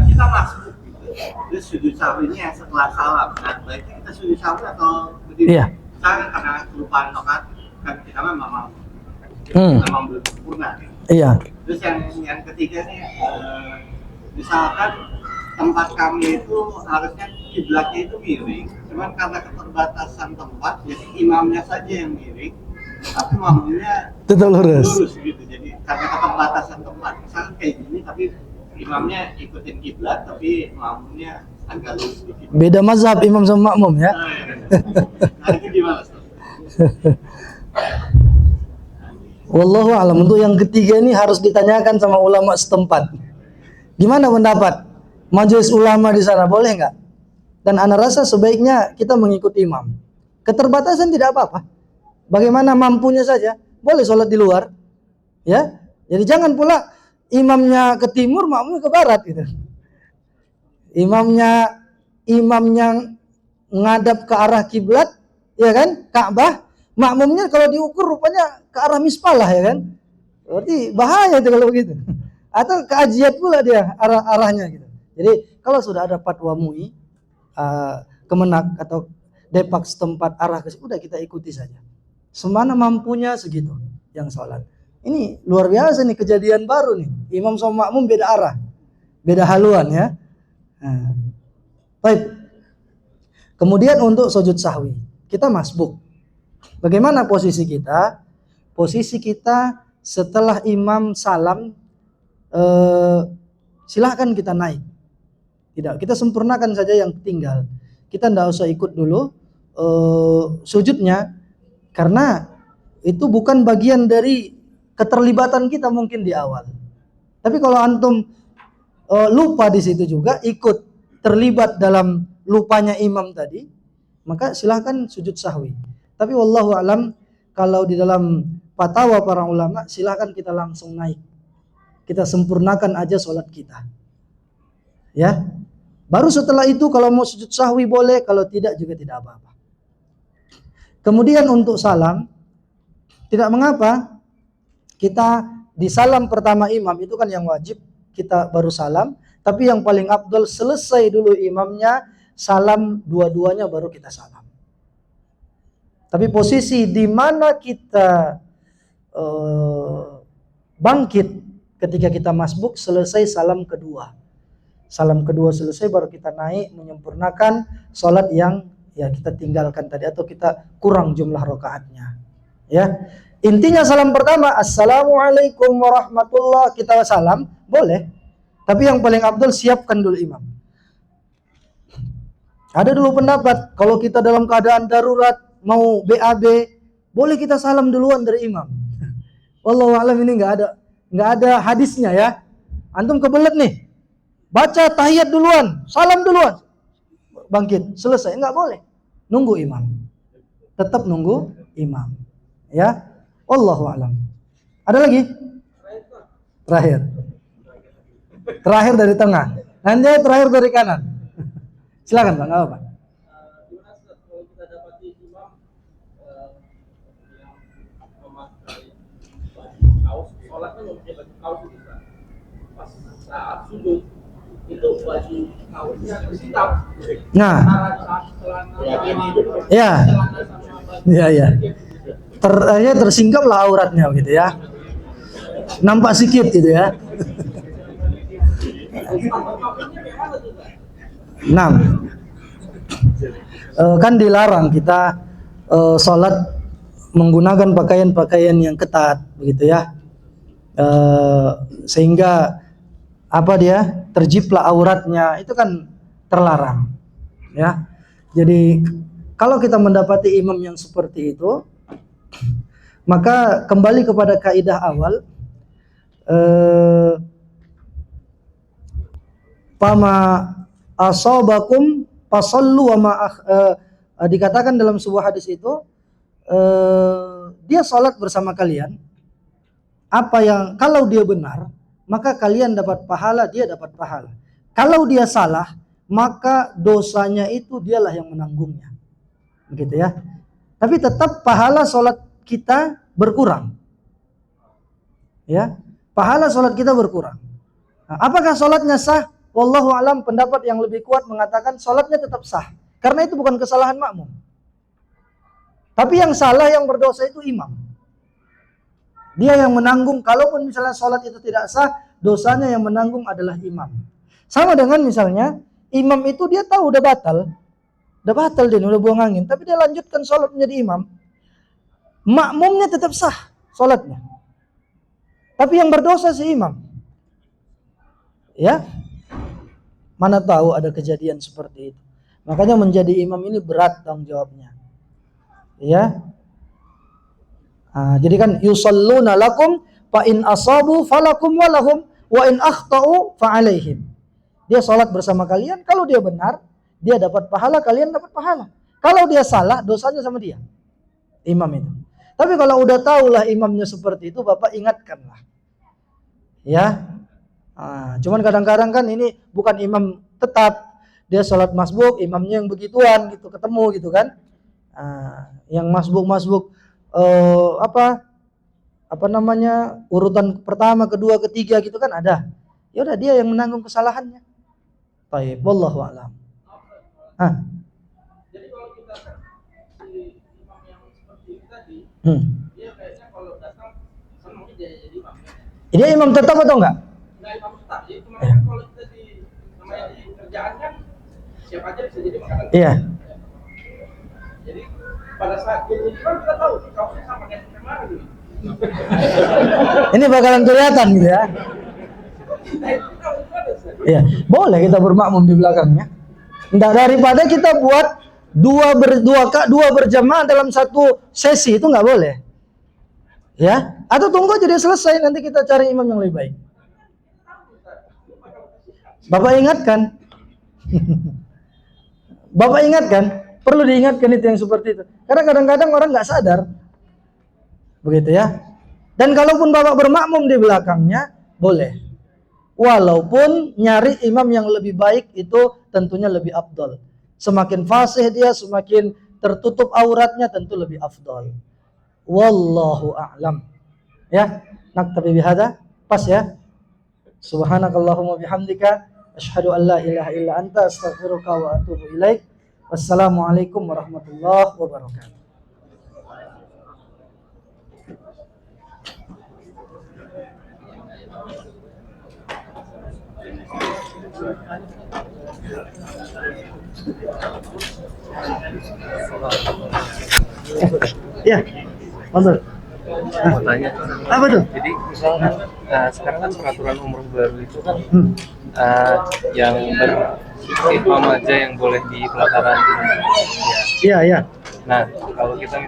[SPEAKER 6] Kita masuk gitu. Terus sujud sahwinya setelah salam. Nah, baiknya kita sujud sahwi atau berdiri?
[SPEAKER 1] Iya.
[SPEAKER 6] Misalkan karena kelupaan tokat, kan kita memang belum sempurna. Gitu.
[SPEAKER 1] Iya.
[SPEAKER 6] Terus yang ketiga nih, misalkan tempat kami itu harusnya kiblatnya itu miring, cuman karena keterbatasan tempat, jadi imamnya saja yang miring, tapi makmumnya
[SPEAKER 1] Tetap lurus.
[SPEAKER 6] gitu. Jadi karena keterbatasan tempat, misalkan kayak gini, tapi imamnya ikutin kiblat, tapi makmumnya agak lurus sedikit.
[SPEAKER 1] Beda mazhab imam sama makmum ya.
[SPEAKER 6] Nah itu gimana, Ustaz?
[SPEAKER 1] Wallahu a'lam. Untuk yang ketiga ini harus ditanyakan sama ulama setempat. Gimana pendapat majelis ulama di sana, boleh nggak? Dan ana rasa sebaiknya kita mengikuti imam. Keterbatasan tidak apa-apa. Bagaimana mampunya saja, boleh sholat di luar. Ya, jadi jangan pula imamnya ke timur, makmumnya ke barat gitu. Imamnya ngadap ke arah kiblat, ya kan? Ka'bah. Makmumnya kalau diukur rupanya ke arah mispalah, ya kan? Berarti bahaya itu kalau begitu. Atau keajiat pula dia arahnya gitu. Jadi kalau sudah ada fatwa MUI, Kemenak atau Depak setempat arah ke situ, udah kita ikuti saja. Semana mampunya segitu yang sholat. Ini luar biasa nih, kejadian baru nih. Imam sama makmum beda arah, beda haluan ya. Nah. Baik. Kemudian untuk sujud sahwi, kita masbuk. Bagaimana posisi kita? Posisi kita setelah imam salam, silahkan kita naik. Tidak, kita sempurnakan saja yang tinggal. Kita tidak usah ikut dulu sujudnya, karena itu bukan bagian dari keterlibatan kita mungkin di awal. Tapi kalau antum lupa di situ juga, ikut terlibat dalam lupanya imam tadi, maka silahkan sujud sahwi. Tapi wallahu alam, kalau di dalam fatwa para ulama, silahkan kita langsung naik. Kita sempurnakan aja sholat kita. Ya. Baru setelah itu kalau mau sujud sahwi boleh, kalau tidak juga tidak apa-apa. Kemudian untuk salam, tidak mengapa kita di salam pertama imam itu kan yang wajib, kita baru salam. Tapi yang paling afdal selesai dulu imamnya, salam dua-duanya baru kita salam. Tapi posisi di mana kita bangkit ketika kita masbuk, selesai salam kedua. Salam kedua selesai baru kita naik menyempurnakan sholat yang ya kita tinggalkan tadi atau kita kurang jumlah rakaatnya. Ya. Intinya salam pertama, Assalamualaikum warahmatullah, kita salam, boleh. Tapi yang paling afdal siapkan dulu imam. Ada dulu pendapat, kalau kita dalam keadaan darurat, mau BAB, boleh kita salam duluan dari imam. Wallahu a'lam, ini nggak ada hadisnya ya. Antum kebelet nih, baca tahiyat duluan, salam duluan, bangkit, selesai, nggak boleh. Nunggu imam, tetap nunggu imam. Ya. Wallahu a'lam. Ada lagi? Terakhir dari tengah. Nanti terakhir dari kanan. Silakan Pak, nggak apa-apa.
[SPEAKER 5] Gimana kalau kita dapati imam yang memakai kaos, sholatnya memakai baju kaos itu kan, pas saat sujud itu baju kaosnya tersitam.
[SPEAKER 1] Nah,
[SPEAKER 5] Celana
[SPEAKER 1] ya,
[SPEAKER 5] sama baju.
[SPEAKER 1] ya. Tersingkap lah auratnya gitu ya. Nampak sikit gitu ya. 6. Kan dilarang kita sholat menggunakan pakaian-pakaian yang ketat begitu ya. Sehingga terjiplak auratnya, itu kan terlarang ya. Jadi kalau kita mendapati imam yang seperti itu, maka kembali kepada kaidah awal, pama asabakum fasallu wa ma dikatakan dalam sebuah hadis itu, dia salat bersama kalian, kalau dia benar maka kalian dapat pahala, dia dapat pahala. Kalau dia salah maka dosanya itu dialah yang menanggungnya, begitu ya. Tapi tetap pahala salat kita berkurang, ya, pahala salat kita berkurang. Nah, apakah salatnya sah? Wallahu alam, pendapat yang lebih kuat mengatakan salatnya tetap sah, karena itu bukan kesalahan makmum. Tapi yang salah, yang berdosa itu imam. Dia yang menanggung. Kalaupun misalnya salat itu tidak sah, dosanya yang menanggung adalah imam. Sama dengan misalnya imam itu dia tahu udah batal dia udah buang angin, tapi dia lanjutkan salat menjadi imam. Makmumnya tetap sah salatnya. Tapi yang berdosa si imam. Ya. Mana tahu ada kejadian seperti itu. Makanya menjadi imam ini berat tanggung jawabnya. Ya. Jadi kan yusalluna lakum fa in asabu falakum walahum wa in akhtau fa alaihim. Dia salat bersama kalian, kalau dia benar dia dapat pahala, kalian dapat pahala. Kalau dia salah, dosanya sama dia, imam itu. Tapi kalau udah tahulah imamnya seperti itu, Bapak ingatkanlah. Ya. Cuman kadang-kadang kan ini bukan imam tetap, dia sholat masbuk, imamnya yang begituan gitu, ketemu gitu kan. Yang masbuk urutan pertama, kedua, ketiga gitu kan ada. Ya udah, dia yang menanggung kesalahannya. Baik, wallahu a'lam.
[SPEAKER 5] Jadi kalau kita si imam yang seperti itu tadi, dia kayaknya kalau datang mungkin jadi imam.
[SPEAKER 1] Dia imam tetap atau enggak?
[SPEAKER 5] Enggak imam tetap. Jadi kemarin kalau kita namanya di kerjaan kan siapa aja bisa jadi makanan.
[SPEAKER 1] Iya.
[SPEAKER 5] Jadi pada saat dia jadi imam kita tahu kaosnya sama kayak kemarin gitu.
[SPEAKER 1] Ini bakalan kelihatan gitu ya. Iya, boleh kita bermakmum di belakangnya. Enggak, daripada kita buat dua berjamaah dalam satu sesi, itu nggak boleh. Ya, atau tunggu aja dia selesai, nanti kita cari imam yang lebih baik. Bapak ingatkan. Bapak ingatkan, perlu diingatkan itu yang seperti itu. Karena kadang-kadang orang nggak sadar. Begitu ya. Dan kalaupun Bapak bermakmum di belakangnya, boleh. Walaupun nyari imam yang lebih baik itu tentunya lebih afdal. Semakin fasih dia, semakin tertutup auratnya, tentu lebih afdal. Wallahu a'lam. Ya, naktabi bihadza. Pas ya. Subhanakallahumma bihamdika asyhadu an la ilaha illa anta astaghfiruka wa atubu ilaik. Wassalamualaikum warahmatullahi wabarakatuh. Ya, monggo.
[SPEAKER 5] Mau tanya,
[SPEAKER 1] Apa tuh?
[SPEAKER 5] jadi misalkan sekarang kan peraturan umroh baru itu kan
[SPEAKER 1] Hmm.
[SPEAKER 5] yang berihram aja yang boleh di pelataran.
[SPEAKER 1] Iya, iya.
[SPEAKER 5] Nah, kalau kita